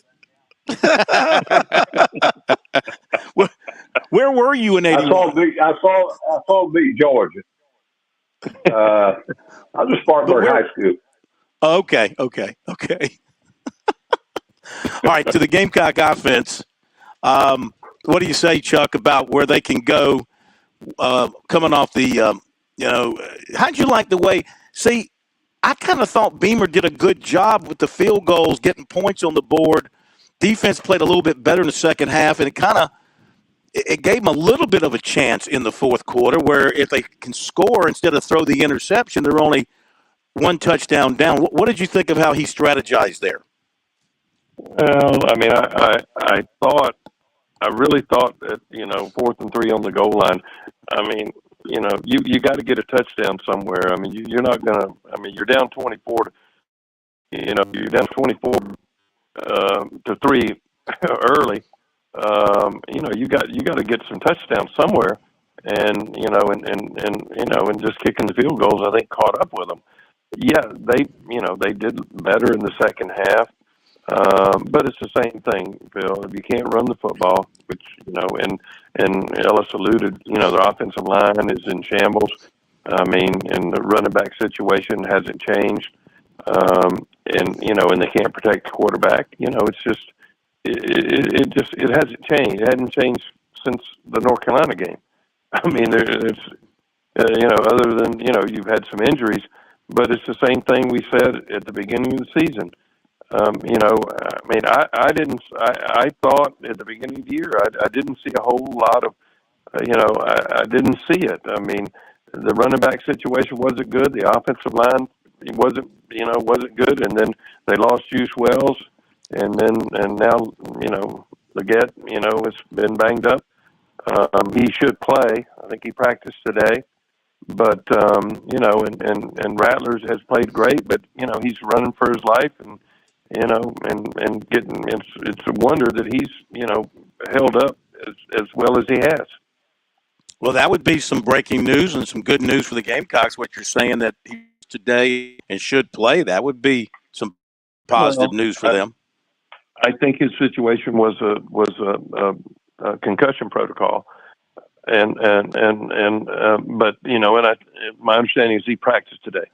Where were you in 81? I saw beat Georgia. I was at Spartanburg High School. Okay. All right, to the Gamecock offense. What do you say, Chuck, about where they can go coming off the, how'd you like the way? See, I kind of thought Beamer did a good job with the field goals, getting points on the board. Defense played a little bit better in the second half, and it gave them a little bit of a chance in the fourth quarter where if they can score instead of throw the interception, they're only one touchdown down. What did you think of how he strategized there? Well, I mean, I really thought that, 4th and 3 on the goal line. I mean, you got to get a touchdown somewhere. I mean, you're not going to. I mean, you're down 24. You're down 24 to 3 early. You got to get some touchdowns somewhere, and just kicking the field goals, I think, caught up with them. Yeah, they did better in the second half. But it's the same thing, Phil. If you can't run the football, which, and Ellis alluded, their offensive line is in shambles. I mean, and the running back situation hasn't changed. And they can't protect the quarterback. It's just, it hasn't changed. It hadn't changed since the North Carolina game. I mean, it's, other than, you've had some injuries, but it's the same thing we said at the beginning of the season. I mean, I thought at the beginning of the year, I didn't see a whole lot of, I didn't see it. I mean, the running back situation wasn't good. The offensive line wasn't good. And then they lost Juice Wells. And now, Leggett, has been banged up. He should play. I think he practiced today. But, and Rattlers has played great, but, he's running for his life and getting, it's a wonder that he's, held up as well as he has. Well, that would be some breaking news and some good news for the Gamecocks, what you're saying that he's today and should play. That would be some positive news for them. I think his situation was a concussion protocol. But, my understanding is he practiced today.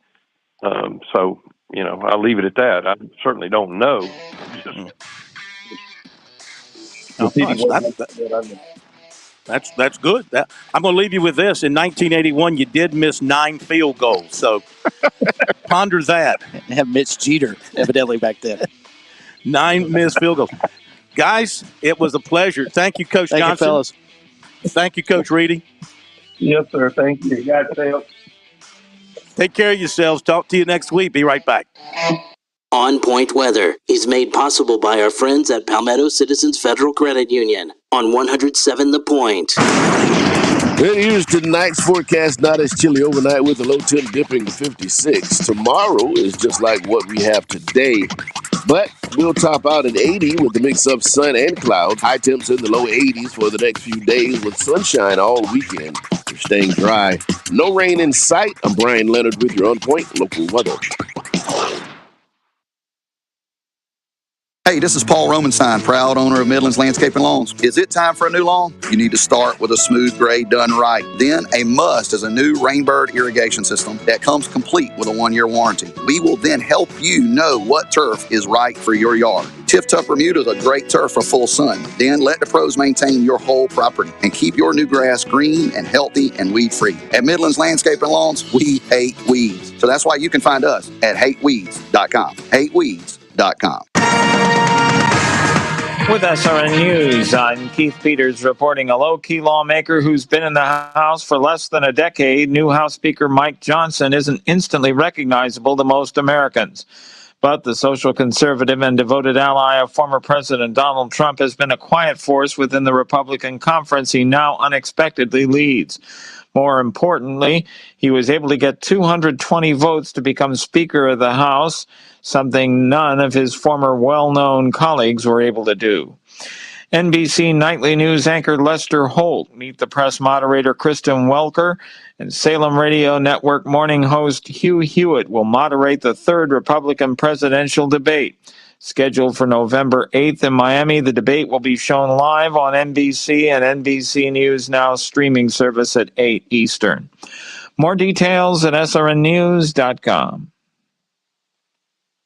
So, I'll leave it at that. I certainly don't know. That's good. I'm going to leave you with this. In 1981, you did miss 9 field goals. So ponder that. Have Mitch Jeter evidently back then. 9 missed field goals. Guys, it was a pleasure. Thank you, Coach Johnson. Thank you, fellas. Thank you, Coach Reedy. Yes, sir. Thank you. Guys, take care of yourselves. Talk to you next week. Be right back. On Point Weather is made possible by our friends at Palmetto Citizens Federal Credit Union on 107 The Point. Here's tonight's forecast. Not as chilly overnight with a low temp dipping to 56. Tomorrow is just like what we have today, but we'll top out at 80 with the mix of sun and clouds. High temps in the low 80s for the next few days with sunshine all weekend. We're staying dry. No rain in sight. I'm Brian Leonard with your On Point local weather. Hey, this is Paul Romanstein, proud owner of Midlands Landscape and Lawns. Is it time for a new lawn? You need to start with a smooth grade done right. Then a must is a new Rainbird irrigation system that comes complete with a 1-year warranty. We will then help you know what turf is right for your yard. Tiff Tough Bermuda is a great turf for full sun. Then let the pros maintain your whole property and keep your new grass green and healthy and weed-free. At Midlands Landscape and Lawns, we hate weeds. So that's why you can find us at hateweeds.com. hateweeds.com. With SRN News, I'm Keith Peters reporting a low-key lawmaker who's been in the House for less than a decade. New House Speaker Mike Johnson isn't instantly recognizable to most Americans. But the social conservative and devoted ally of former President Donald Trump has been a quiet force within the Republican conference he now unexpectedly leads. More importantly, he was able to get 220 votes to become Speaker of the House, something none of his former well-known colleagues were able to do. NBC Nightly News anchor Lester Holt, Meet the Press moderator Kristen Welker, and Salem Radio Network morning host Hugh Hewitt will moderate the third Republican presidential debate. Scheduled for November 8th in Miami, the debate will be shown live on NBC and NBC News Now streaming service at 8 Eastern. More details at srnnews.com.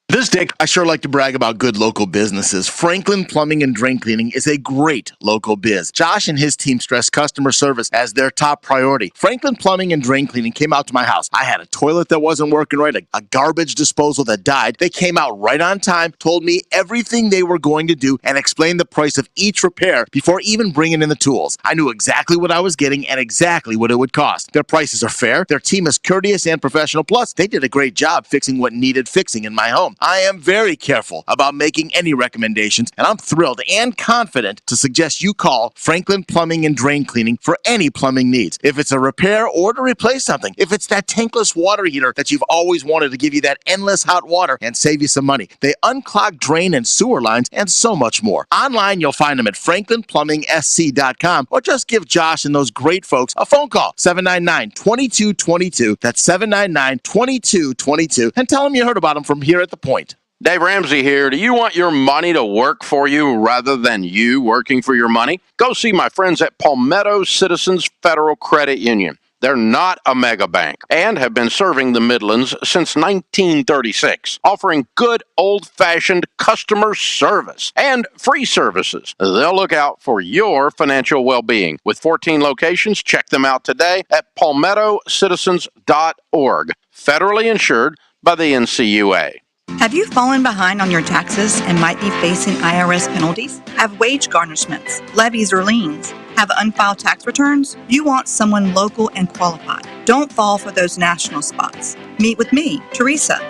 This day, I sure like to brag about good local businesses. Franklin Plumbing and Drain Cleaning is a great local biz. Josh and his team stress customer service as their top priority. Franklin Plumbing and Drain Cleaning came out to my house. I had a toilet that wasn't working right, a garbage disposal that died. They came out right on time, told me everything they were going to do, and explained the price of each repair before even bringing in the tools. I knew exactly what I was getting and exactly what it would cost. Their prices are fair. Their team is courteous and professional. Plus, they did a great job fixing what needed fixing in my home. I am very careful about making any recommendations, and I'm thrilled and confident to suggest you call Franklin Plumbing and Drain Cleaning for any plumbing needs. If it's a repair or to replace something, if it's that tankless water heater that you've always wanted to give you that endless hot water and save you some money, they unclog drain and sewer lines and so much more. Online, you'll find them at franklinplumbing.sc.com or just give Josh and those great folks a phone call, 799-2222. That's 799-2222, and tell them you heard about them from here at The Point. Dave Ramsey here. Do you want your money to work for you rather than you working for your money? Go see my friends at Palmetto Citizens Federal Credit Union. They're not a mega bank and have been serving the Midlands since 1936, offering good old-fashioned customer service and free services. They'll look out for your financial well-being. With 14 locations, check them out today at palmettocitizens.org. Federally insured by the NCUA. Have you fallen behind on your taxes and might be facing IRS penalties? Have wage garnishments, levies, or liens? Have unfiled tax returns? You want someone local and qualified. Don't fall for those national spots. Meet with me, Teresa,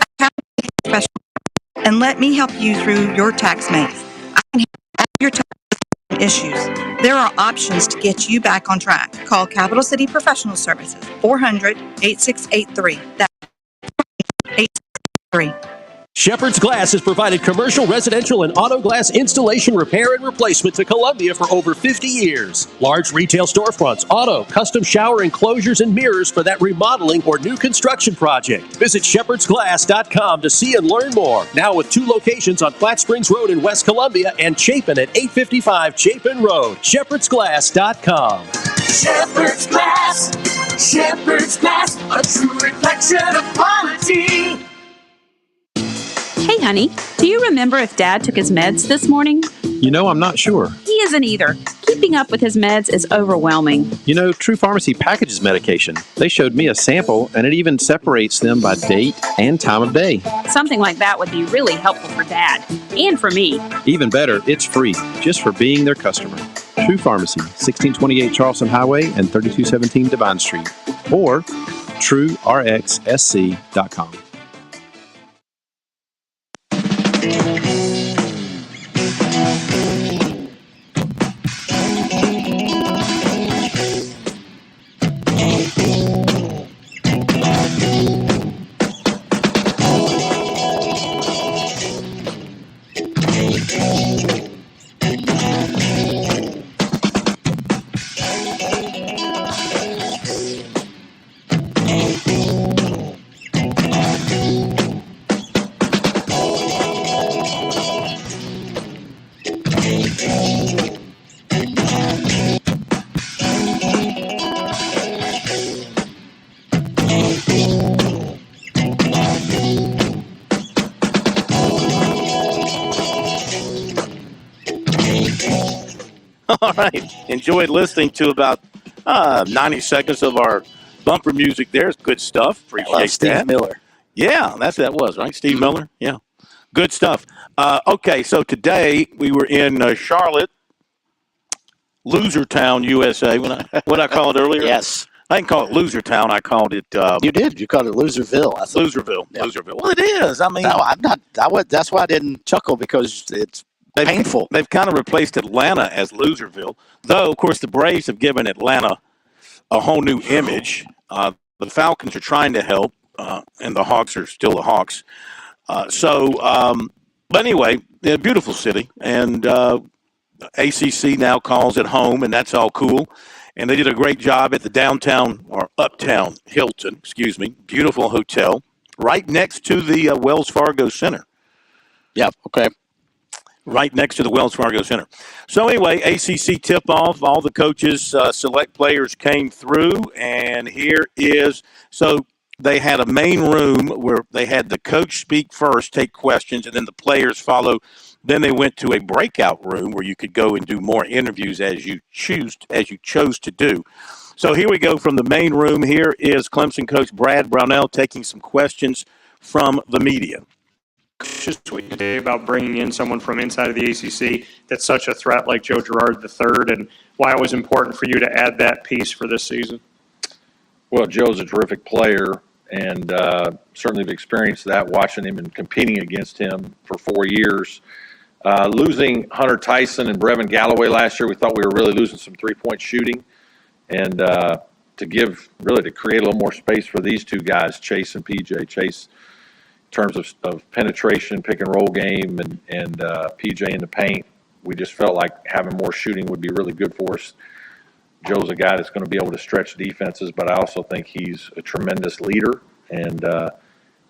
and let me help you through your tax maze. I can help your tax issues. There are options to get you back on track. Call Capital City Professional Services, 400-8683. That's 863. Shepherd's Glass has provided commercial, residential, and auto glass installation, repair, and replacement to Columbia for over 50 years. Large retail storefronts, auto, custom shower enclosures, and mirrors for that remodeling or new construction project. Visit shepherdsglass.com to see and learn more. Now with 2 locations on Flat Springs Road in West Columbia and Chapin at 855 Chapin Road. shepherdsglass.com. Shepherd's Glass. Shepherd's Glass. A true reflection of quality. Hey, honey, do you remember if Dad took his meds this morning? You know, I'm not sure. He isn't either. Keeping up with his meds is overwhelming. You know, True Pharmacy packages medication. They showed me a sample, and it even separates them by date and time of day. Something like that would be really helpful for Dad and for me. Even better, it's free, just for being their customer. True Pharmacy, 1628 Charleston Highway and 3217 Devine Street, or TrueRxSC.com. All right. Enjoyed listening to about 90 seconds of our bumper music there. It's good stuff. Appreciate Steve Miller. Yeah, that was, right? Steve Miller? Yeah. Good stuff. Okay, so today we were in Charlotte, Losertown, USA. What I called it earlier? Yes. I didn't call it Losertown. I called it. You did. You called it Loserville. Loserville. Yeah. Loserville. Well, it is. I mean, no, I'm not. That's why I didn't chuckle, because it's painful. They've kind of replaced Atlanta as Loserville, though. Of course, the Braves have given Atlanta a whole new image. The Falcons are trying to help, and the Hawks are still the Hawks. But anyway, a beautiful city, and ACC now calls it home, and that's all cool. And they did a great job at the downtown or uptown Hilton, beautiful hotel right next to the Wells Fargo Center. Yep. Okay. Right next to the Wells Fargo Center. So anyway, ACC tip-off. All the coaches, select players came through, and here is so. They had a main room where they had the coach speak first, take questions, and then the players follow. Then they went to a breakout room where you could go and do more interviews as you chose to do. So here we go from the main room. Here is Clemson coach Brad Brownell taking some questions from the media. Just what you say about bringing in someone from inside of the ACC that's such a threat like Joe Girard III, and why it was important for you to add that piece for this season. Well, Joe's a terrific player, and certainly have experienced that watching him and competing against him for 4 years. Losing Hunter Tyson and Brevin Galloway last year, we thought we were really losing some three-point shooting. And to create a little more space for these two guys, Chase and PJ. Chase in terms of penetration, pick and roll game, and PJ in the paint. We just felt like having more shooting would be really good for us. Joe's a guy that's going to be able to stretch defenses, but I also think he's a tremendous leader, and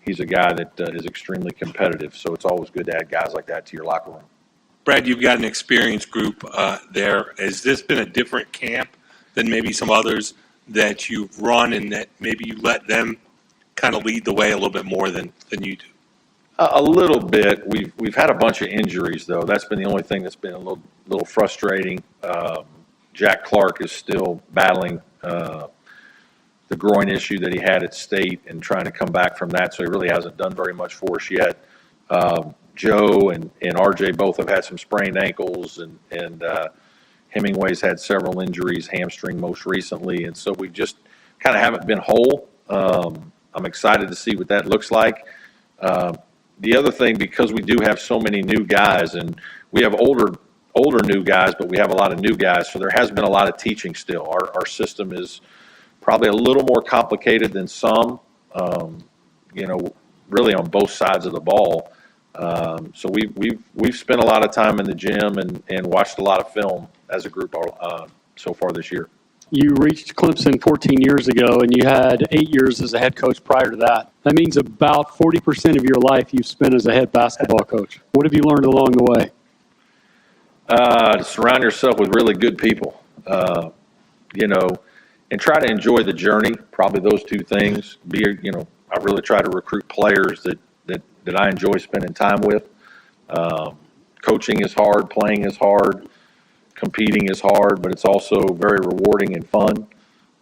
he's a guy that is extremely competitive. So it's always good to add guys like that to your locker room. Brad, you've got an experienced group there. Has this been a different camp than maybe some others that you've run, and that maybe you let them kind of lead the way a little bit more than you do? A little bit. We've had a bunch of injuries, though. That's been the only thing that's been a little frustrating. Jack Clark is still battling the groin issue that he had at State and trying to come back from that, so he really hasn't done very much for us yet. Joe and RJ both have had some sprained ankles, and Hemingway's had several injuries, hamstring most recently, and so we just kind of haven't been whole. I'm excited to see what that looks like. The other thing, because we do have so many new guys, and we have older new guys, but we have a lot of new guys, so there has been a lot of teaching still. Our system is probably a little more complicated than some, really on both sides of the ball. So we've spent a lot of time in the gym and watched a lot of film as a group so far this year. You reached Clemson 14 years ago, and you had 8 years as a head coach prior to that. That means about 40% of your life you've spent as a head basketball coach. What have you learned along the way? To surround yourself with really good people, and try to enjoy the journey. Probably those two things. I really try to recruit players that I enjoy spending time with. Coaching is hard, playing is hard. competing is hard, but it's also very rewarding and fun.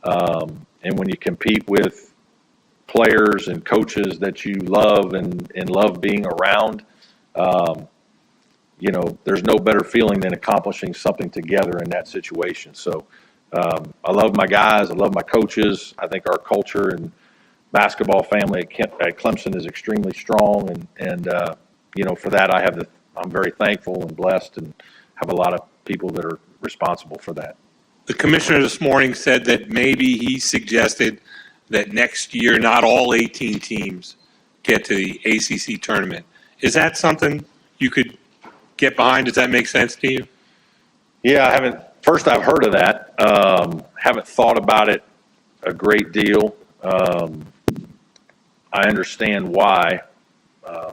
And when you compete with players and coaches that you love and love being around, you know, there's no better feeling than accomplishing something together in that situation. So I love my guys. I love my coaches. I think our culture and basketball family at Clemson is extremely strong. And you know, for that, I'm very thankful and blessed and have a lot of people that are responsible for that. The commissioner this morning said that maybe he suggested that next year not all 18 teams get to the ACC tournament. Is that something you could get behind? Does that make sense to you? Yeah, I've heard of that. Haven't thought about it a great deal. I understand why.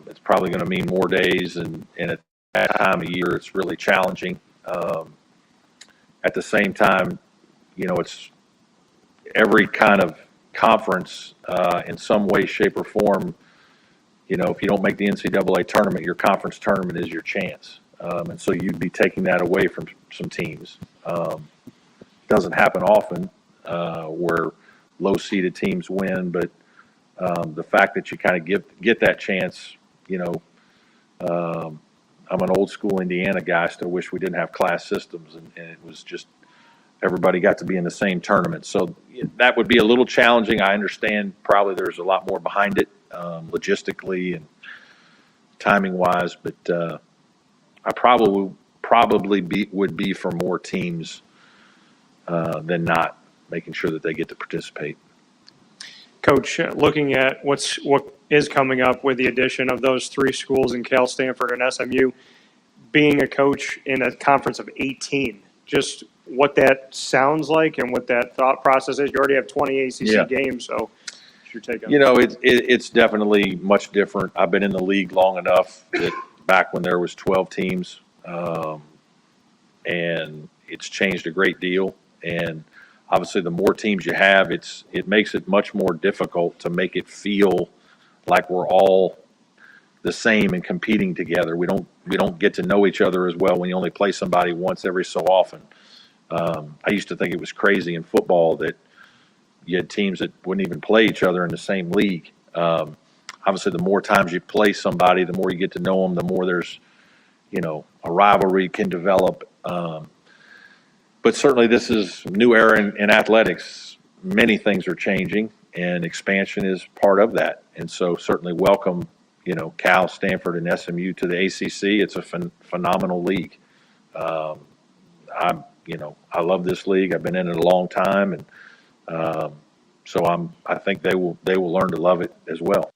It's probably going to mean more days, and at that time of year, it's really challenging. At the same time, you know, it's every kind of conference in some way, shape, or form. You know, if you don't make the NCAA tournament, your conference tournament is your chance. And so you'd be taking that away from some teams. Doesn't happen often where low-seeded teams win, but the fact that you kind of get that chance, you know, I'm an old-school Indiana guy. I still wish we didn't have class systems, and it was just everybody got to be in the same tournament. So that would be a little challenging. I understand probably there's a lot more behind it, logistically and timing-wise, but I probably would be for more teams than not, making sure that they get to participate. Coach, looking at what is coming up with the addition of those three schools in Cal, Stanford, and SMU, being a coach in a conference of 18, just what that sounds like and what that thought process is. You already have 20 ACC games, so what's your take on that? You know, it's definitely much different. I've been in the league long enough that back when there was 12 teams, and it's changed a great deal. And obviously, the more teams you have, it makes it much more difficult to make it feel like we're all the same and competing together. We don't get to know each other as well when you only play somebody once every so often. I used to think it was crazy in football that you had teams that wouldn't even play each other in the same league. Obviously, the more times you play somebody, the more you get to know them, the more there's, you know, a rivalry can develop. But certainly this is a new era in athletics. Many things are changing, and expansion is part of that. And so certainly welcome, you know, Cal, Stanford, and SMU to the ACC. It's a phenomenal league. I love this league. I've been in it a long time, and so I think they will learn to love it as well.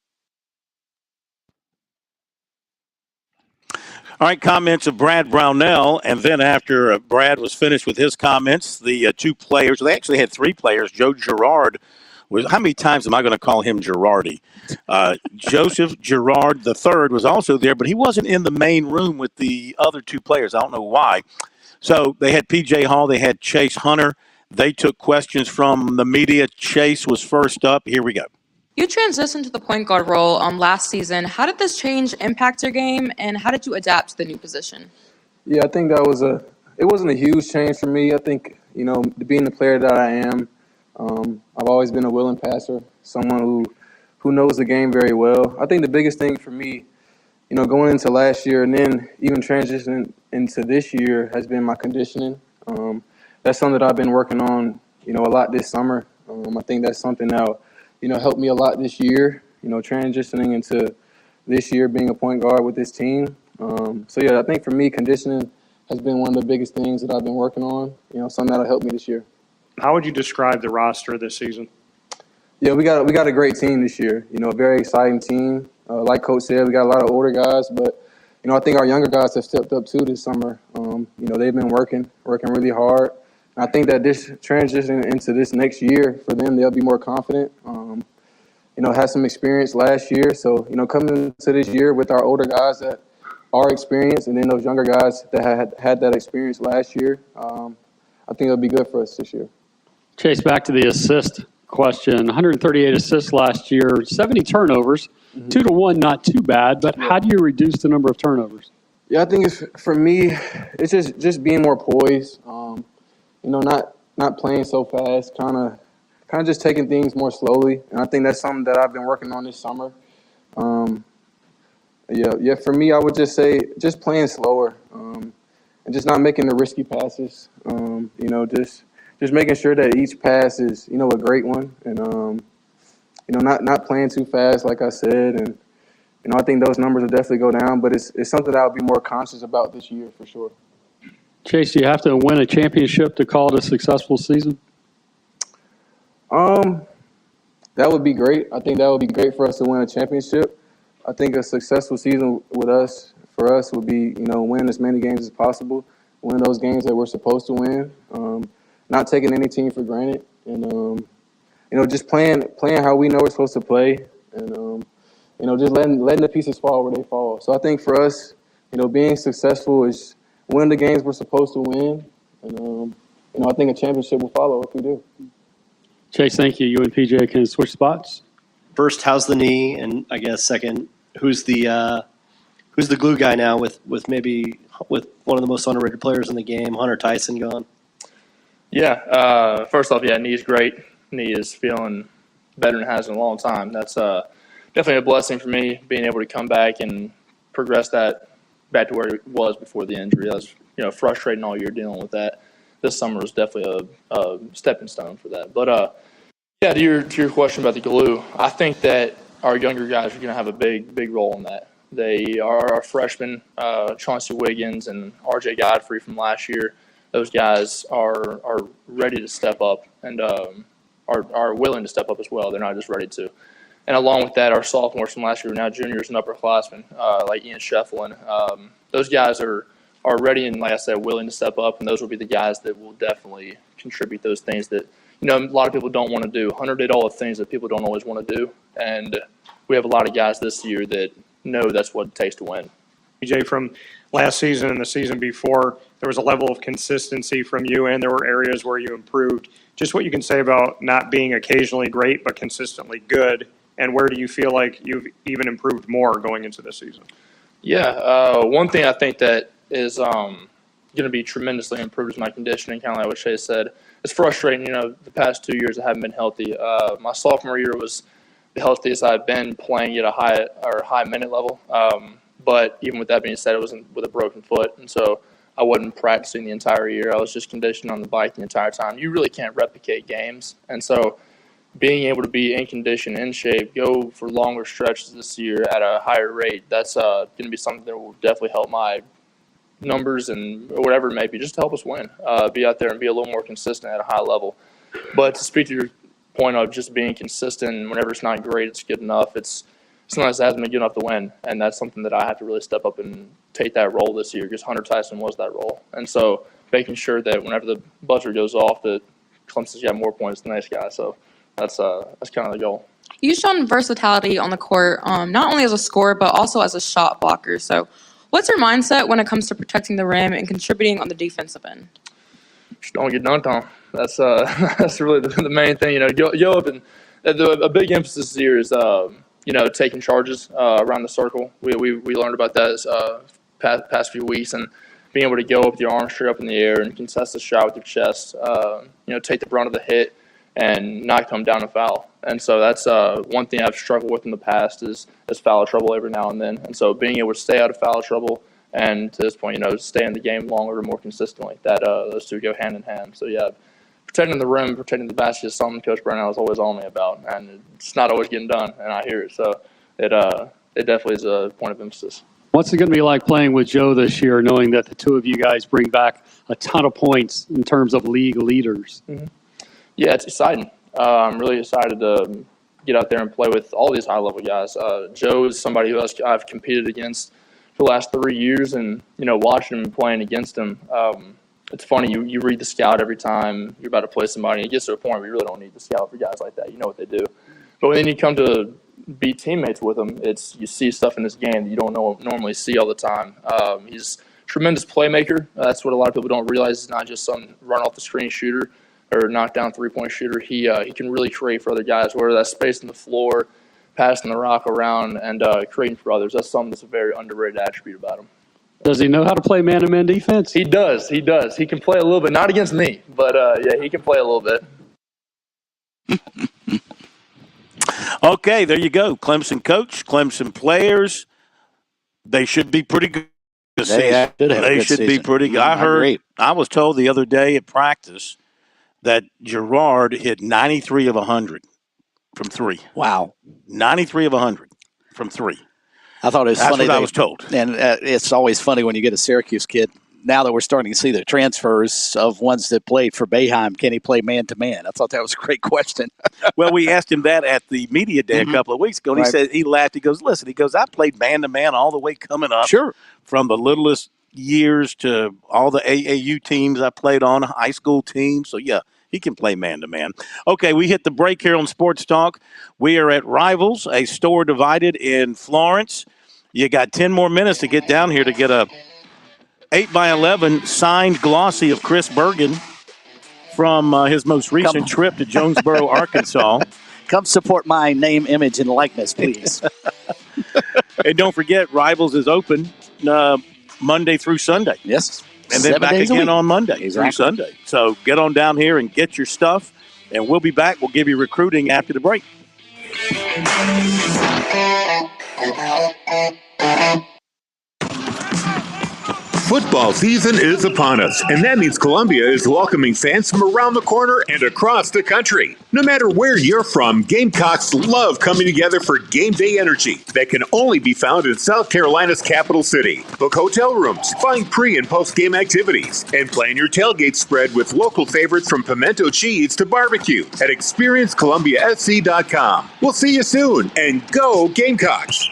All right, comments of Brad Brownell, and then after Brad was finished with his comments, the two players, they actually had three players. Joe Girard was, how many times am I going to call him Girardi? Joseph Girard III was also there, but he wasn't in the main room with the other two players. I don't know why. So they had P.J. Hall, they had Chase Hunter. They took questions from the media. Chase was first up. Here we go. You transitioned to the point guard role last season. How did this change impact your game, and how did you adapt to the new position? Yeah, I think it wasn't a huge change for me. I think, you know, being the player that I am, I've always been a willing passer, someone who knows the game very well. I think the biggest thing for me, you know, going into last year and then even transitioning into this year has been my conditioning. That's something that I've been working on, you know, a lot this summer. I think that's something that, you know, helped me a lot this year, you know, transitioning into this year being a point guard with this team. So, yeah, I think for me, conditioning has been one of the biggest things that I've been working on, you know, something that'll help me this year. How would you describe the roster this season? Yeah, we got a great team this year, you know, a very exciting team. Like Coach said, we got a lot of older guys, but, you know, I think our younger guys have stepped up too this summer. You know, they've been working really hard. I think that this transition into this next year for them, they'll be more confident. You know, had some experience last year. So, you know, coming into this year with our older guys that are experienced and then those younger guys that had that experience last year, I think it'll be good for us this year. Chase, back to the assist question. 138 assists last year, 70 turnovers. 2-1, not too bad, but how do you reduce the number of turnovers? Yeah, I think for me, it's just being more poised. Not playing so fast, kind of just taking things more slowly. And I think that's something that I've been working on this summer. Yeah. For me, I would just say just playing slower, and just not making the risky passes. Just making sure that each pass is a great one, and not playing too fast, like I said, and I think those numbers will definitely go down. But it's something that I'll be more conscious about this year for sure. Chase, do you have to win a championship to call it a successful season? That would be great. I think that would be great for us to win a championship. I think a successful season for us would be, win as many games as possible, win those games that we're supposed to win, not taking any team for granted, and just playing how we know we're supposed to play, and just letting the pieces fall where they fall. So I think for us, being successful is win the games we're supposed to win, and I think a championship will follow if we do. Chase, thank you. You and PJ can switch spots. First, how's the knee? And I guess second, who's the glue guy now with one of the most underrated players in the game, Hunter Tyson, gone? Yeah. First off, knee's great. Knee is feeling better than it has in a long time. That's definitely a blessing for me, being able to come back and progress that back to where it was before the injury. That was frustrating all year dealing with that. This summer was definitely a stepping stone for that. But to your question about the glue, I think that our younger guys are going to have a big role in that. They are our freshmen, Chauncey Wiggins and R.J. Godfrey from last year. Those guys are ready to step up and are willing to step up as well. They're not just ready to. And along with that, our sophomores from last year are now juniors and upperclassmen, like Ian Shefflin. Those guys are ready and, like I said, willing to step up, and those will be the guys that will definitely contribute those things that a lot of people don't want to do. Hunter did all the things that people don't always want to do, and we have a lot of guys this year that know that's what it takes to win. PJ, from last season and the season before, there was a level of consistency from you, and there were areas where you improved. Just what you can say about not being occasionally great but consistently good, and where do you feel like you've even improved more going into this season? Yeah, one thing I think that is going to be tremendously improved is my conditioning, kind of like what Chase said. It's frustrating, the past 2 years I haven't been healthy. My sophomore year was the healthiest I've been playing at a high minute level. But even with that being said, it was with a broken foot, and so I wasn't practicing the entire year. I was just conditioned on the bike the entire time. You really can't replicate games, and so being able to be in condition, in shape, go for longer stretches this year at a higher rate, that's going to be something that will definitely help my numbers and whatever it may be, just to help us win, be out there and be a little more consistent at a high level. But to speak to your point of just being consistent, whenever it's not great, it's good enough. It's sometimes it hasn't been good enough to win, and that's something that I have to really step up and take that role this year, because Hunter Tyson was that role. And so making sure that whenever the buzzer goes off, that Clemson's got more points than the next guy. So that's kind of the goal. You've shown versatility on the court, not only as a scorer, but also as a shot blocker. So what's your mindset when it comes to protecting the rim and contributing on the defensive end? Just don't get dunked on. That's really the main thing. Yo, and a big emphasis this year is taking charges around the circle. We learned about that past few weeks, and being able to go up with your arms straight up in the air and contest the shot with your chest. Take the brunt of the hit and not come down and foul. And so that's one thing I've struggled with in the past is foul trouble every now and then. And so being able to stay out of foul trouble and to this point, stay in the game longer and more consistently, that those two go hand in hand. So yeah, protecting the rim, protecting the basket is something Coach Brown is always on me about, and it's not always getting done, and I hear it. So it definitely is a point of emphasis. What's it going to be like playing with Joe this year, knowing that the two of you guys bring back a ton of points in terms of league leaders? Mm-hmm. Yeah, it's exciting. I'm really excited to get out there and play with all these high-level guys. Joe is somebody who I've competed against for the last 3 years, and watching him and playing against him, it's funny. You read the scout every time you're about to play somebody, and it gets to a point where you really don't need the scout for guys like that. You know what they do. But when you come to be teammates with him, you see stuff in this game that you don't normally see all the time. He's a tremendous playmaker. That's what a lot of people don't realize. He's not just some run-off-the-screen shooter or knock-down three-point shooter. He can really create for other guys, whether that's space on the floor, passing the rock around, and creating for others. That's something that's a very underrated attribute about him. Does he know how to play man-to-man defense? He does. He does. He can play a little bit, not against me, but yeah, he can play a little bit. Okay, there you go. Clemson coach, Clemson players. They should be pretty good this season. They should be pretty good. I was told the other day at practice that Gerard hit 93 of 100 from three. Wow. 93 of 100 from three. I thought it was funny. That's what I was told. And it's always funny when you get a Syracuse kid. Now that we're starting to see the transfers of ones that played for Boeheim, can he play man-to-man? I thought that was a great question. Well, we asked him that at the media day a couple of weeks ago, and he said, he laughed. He goes, listen, I played man-to-man all the way coming up. Sure. From the littlest years to all the AAU teams I played on, high school teams. So, yeah, he can play man-to-man. Okay, we hit the break here on Sports Talk. We are at Rivals, a store divided in Florence. You got 10 more minutes to get down here to get a 8x11 signed glossy of Chris Bergen from his most recent trip to Jonesboro, Arkansas. Come support my name, image, and likeness, please. And don't forget, Rivals is open Monday through Sunday. Yes. And then back again on Monday through Sunday. So get on down here and get your stuff, and we'll be back. We'll give you recruiting after the break. Football season is upon us, and that means Columbia is welcoming fans from around the corner and across the country. No matter where you're from, Gamecocks love coming together for game day energy that can only be found in South Carolina's capital city. Book hotel rooms, find pre- and post-game activities, and plan your tailgate spread with local favorites from pimento cheese to barbecue at experiencecolumbiasc.com. We'll see you soon, and go Gamecocks!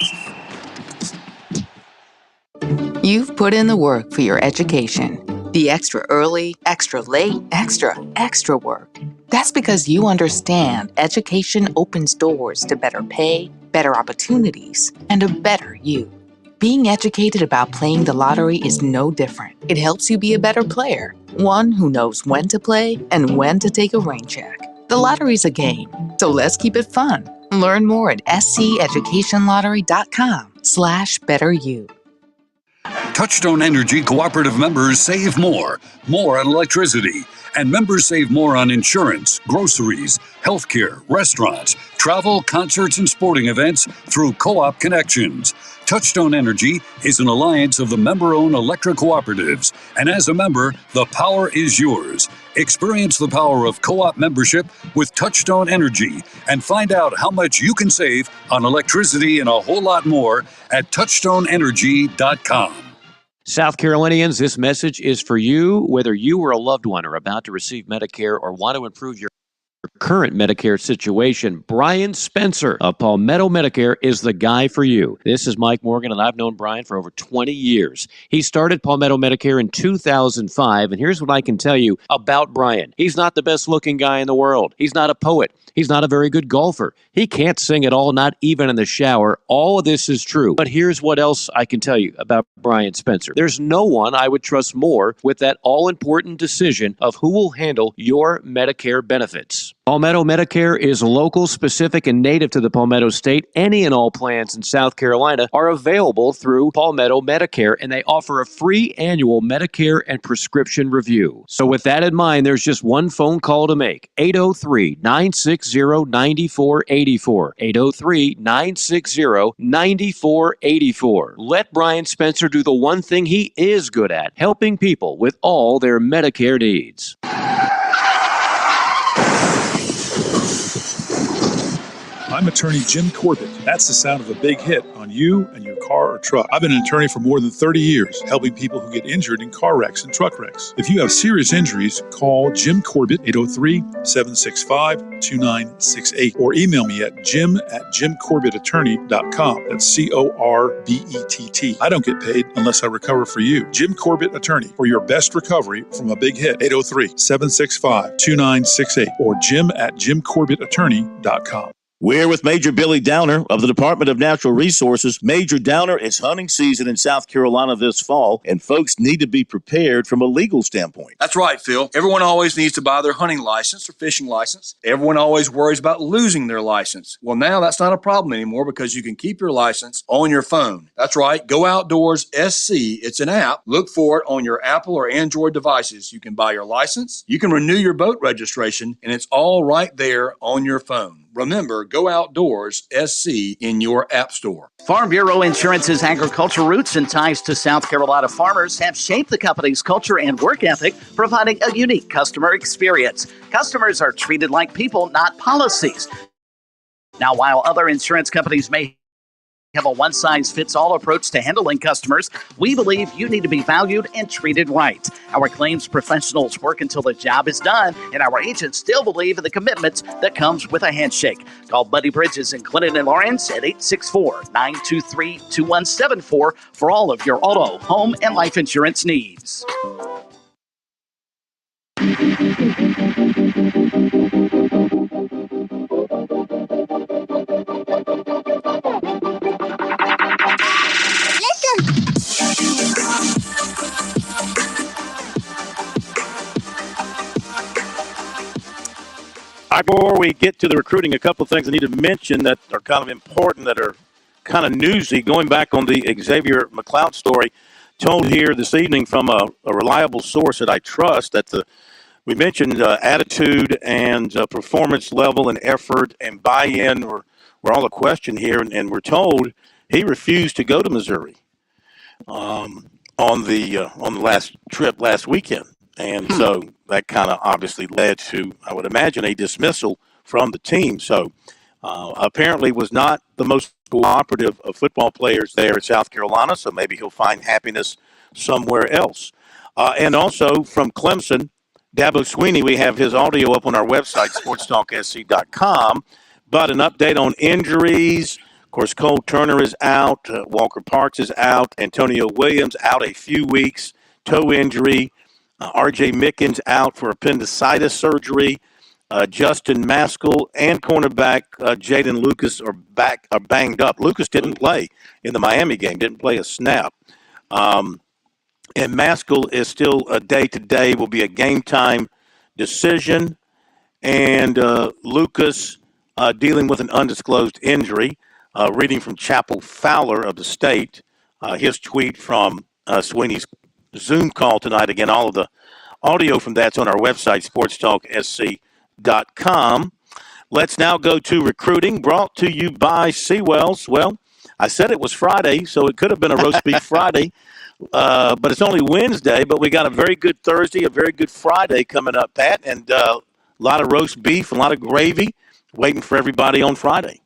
You've put in the work for your education. The extra early, extra late, extra work. That's because you understand education opens doors to better pay, better opportunities, and a better you. Being educated about playing the lottery is no different. It helps you be a better player, one who knows when to play and when to take a rain check. The lottery's a game, so let's keep it fun. Learn more at sceducationlottery.com/betteryou. Touchstone Energy Cooperative members save more on electricity, and members save more on insurance, groceries, healthcare, restaurants, travel, concerts, and sporting events through Co-op Connections. Touchstone Energy is an alliance of the member-owned electric cooperatives, and as a member, the power is yours. Experience the power of co-op membership with Touchstone Energy and find out how much you can save on electricity and a whole lot more at touchstoneenergy.com. South Carolinians, this message is for you, whether you or a loved one are about to receive Medicare or want to improve your current Medicare situation. Brian Spencer of Palmetto Medicare is the guy for you. This is Mike Morgan, and I've known Brian for over 20 years. He started Palmetto Medicare in 2005, and here's what I can tell you about Brian. He's not the best looking guy in the world. He's not a poet. He's not a very good golfer. He can't sing at all, not even in the shower. All of this is true. But here's what else I can tell you about Brian Spencer. There's no one I would trust more with that all-important decision of who will handle your Medicare benefits. Palmetto Medicare is local, specific, and native to the Palmetto State. Any and all plans in South Carolina are available through Palmetto Medicare, and they offer a free annual Medicare and prescription review. So with that in mind, there's just one phone call to make, 803-960-9484, 803-960-9484. Let Brian Spencer do the one thing he is good at, helping people with all their Medicare needs. I'm attorney Jim Corbett. That's the sound of a big hit on you and your car or truck. I've been an attorney for more than 30 years, helping people who get injured in car wrecks and truck wrecks. If you have serious injuries, call Jim Corbett, 803-765-2968, or email me at jim@jimcorbettattorney.com. That's CORBETT. I don't get paid unless I recover for you. Jim Corbett Attorney, for your best recovery from a big hit, 803-765-2968, or jim@jimcorbettattorney.com. We're with Major Billy Downer of the Department of Natural Resources. Major Downer, it's hunting season in South Carolina this fall, and folks need to be prepared from a legal standpoint. That's right, Phil. Everyone always needs to buy their hunting license or fishing license. Everyone always worries about losing their license. Well, now that's not a problem anymore because you can keep your license on your phone. That's right. Go Outdoors SC. It's an app. Look for it on your Apple or Android devices. You can buy your license. You can renew your boat registration, and it's all right there on your phone. Remember, Go Outdoors SC in your app store. Farm Bureau Insurance's agricultural roots and ties to South Carolina farmers have shaped the company's culture and work ethic, providing a unique customer experience. Customers are treated like people, not policies. Now, while other insurance companies may have a one-size-fits-all approach to handling customers, we believe you need to be valued and treated right. Our claims professionals work until the job is done, and our agents still believe in the commitment that comes with a handshake. Call Buddy Bridges in Clinton and Lawrence at 864-923-2174 for all of your auto, home, and life insurance needs. Before we get to the recruiting, a couple of things I need to mention that are kind of important, that are kind of newsy. Going back on the Xavier McLeod story, told here this evening from a reliable source that I trust that we mentioned attitude and performance level and effort and buy-in were all the question here, and we're told he refused to go to Missouri on the last trip last weekend. And so that kind of obviously led to, I would imagine, a dismissal from the team. So apparently was not the most cooperative of football players there at South Carolina, so maybe he'll find happiness somewhere else. And also from Clemson, Dabo Sweeney, we have his audio up on our website, SportsTalkSC.com. But an update on injuries. Of course, Cole Turner is out. Walker Parks is out. Antonio Williams out a few weeks. Toe injury. R.J. Mickens out for appendicitis surgery. Justin Maskell and cornerback Jaden Lucas are banged up. Lucas didn't play in the Miami game, didn't play a snap. And Maskell is still a day-to-day, will be a game-time decision. And Lucas dealing with an undisclosed injury. Reading from Chapel Fowler of the State, his tweet from Sweeney's Zoom call tonight. Again, all of the audio from that's on our website, SportsTalkSC.com. Let's now go to recruiting, brought to you by Seawells. Well, I said it was Friday, so it could have been a roast beef Friday, but it's only Wednesday. But we got a very good Thursday, a very good Friday coming up, Pat, and a lot of roast beef, a lot of gravy waiting for everybody on Friday.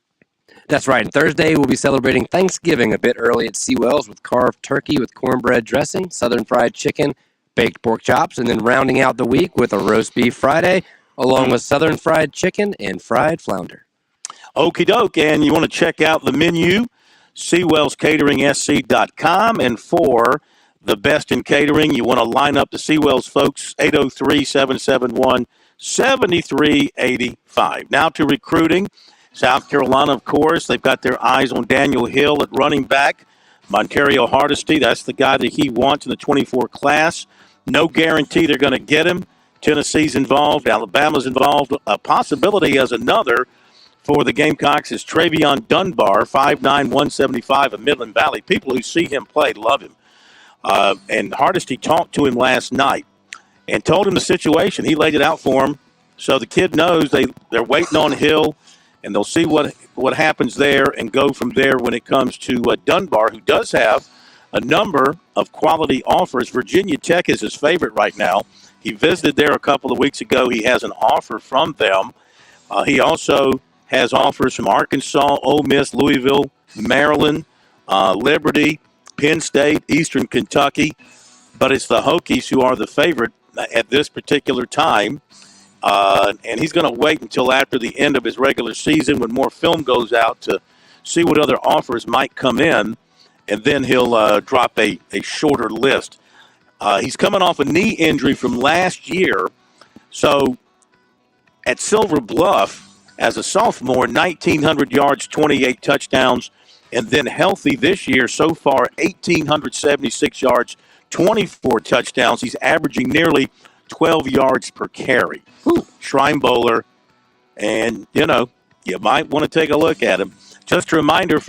That's right. Thursday, we'll be celebrating Thanksgiving a bit early at Seawells with carved turkey with cornbread dressing, southern fried chicken, baked pork chops, and then rounding out the week with a roast beef Friday, along with southern fried chicken and fried flounder. Okie doke. And you want to check out the menu, SeawellsCateringSC.com. And for the best in catering, you want to line up the Seawells folks, 803-771-7385. Now to recruiting. South Carolina, of course, they've got their eyes on Daniel Hill at running back. Montario Hardesty, that's the guy that he wants in the 24 class. No guarantee they're going to get him. Tennessee's involved. Alabama's involved. A possibility as another for the Gamecocks is Travion Dunbar, 5'9", 175 of Midland Valley. People who see him play love him. And Hardesty talked to him last night and told him the situation. He laid it out for him. So the kid knows they're waiting on Hill. And they'll see what happens there and go from there when it comes to Dunbar, who does have a number of quality offers. Virginia Tech is his favorite right now. He visited there a couple of weeks ago. He has an offer from them. He also has offers from Arkansas, Ole Miss, Louisville, Maryland, Liberty, Penn State, Eastern Kentucky. But it's the Hokies who are the favorite at this particular time. And he's going to wait until after the end of his regular season when more film goes out to see what other offers might come in, and then he'll drop a shorter list. He's coming off a knee injury from last year, so at Silver Bluff, as a sophomore, 1,900 yards, 28 touchdowns, and then healthy this year so far, 1,876 yards, 24 touchdowns. He's averaging nearly 12 yards per carry. Shrine Bowler, and, you might want to take a look at him. Just a reminder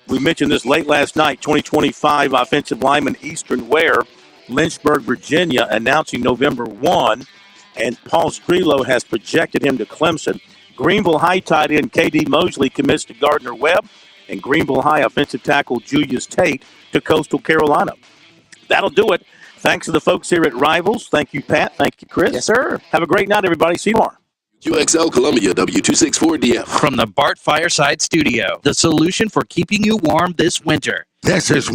we mentioned this late last night, 2025 offensive lineman Eastern Ware, Lynchburg, Virginia, announcing November 1, and Paul Strelo has projected him to Clemson. Greenville High tight end K.D. Mosley commits to Gardner-Webb, and Greenville High offensive tackle Julius Tate to Coastal Carolina. That'll do it. Thanks to the folks here at Rivals. Thank you, Pat. Thank you, Chris. Yes, sir. Have a great night, everybody. See you tomorrow. QXL Columbia W264DF. From the Bart Fireside Studio, the solution for keeping you warm this winter. This is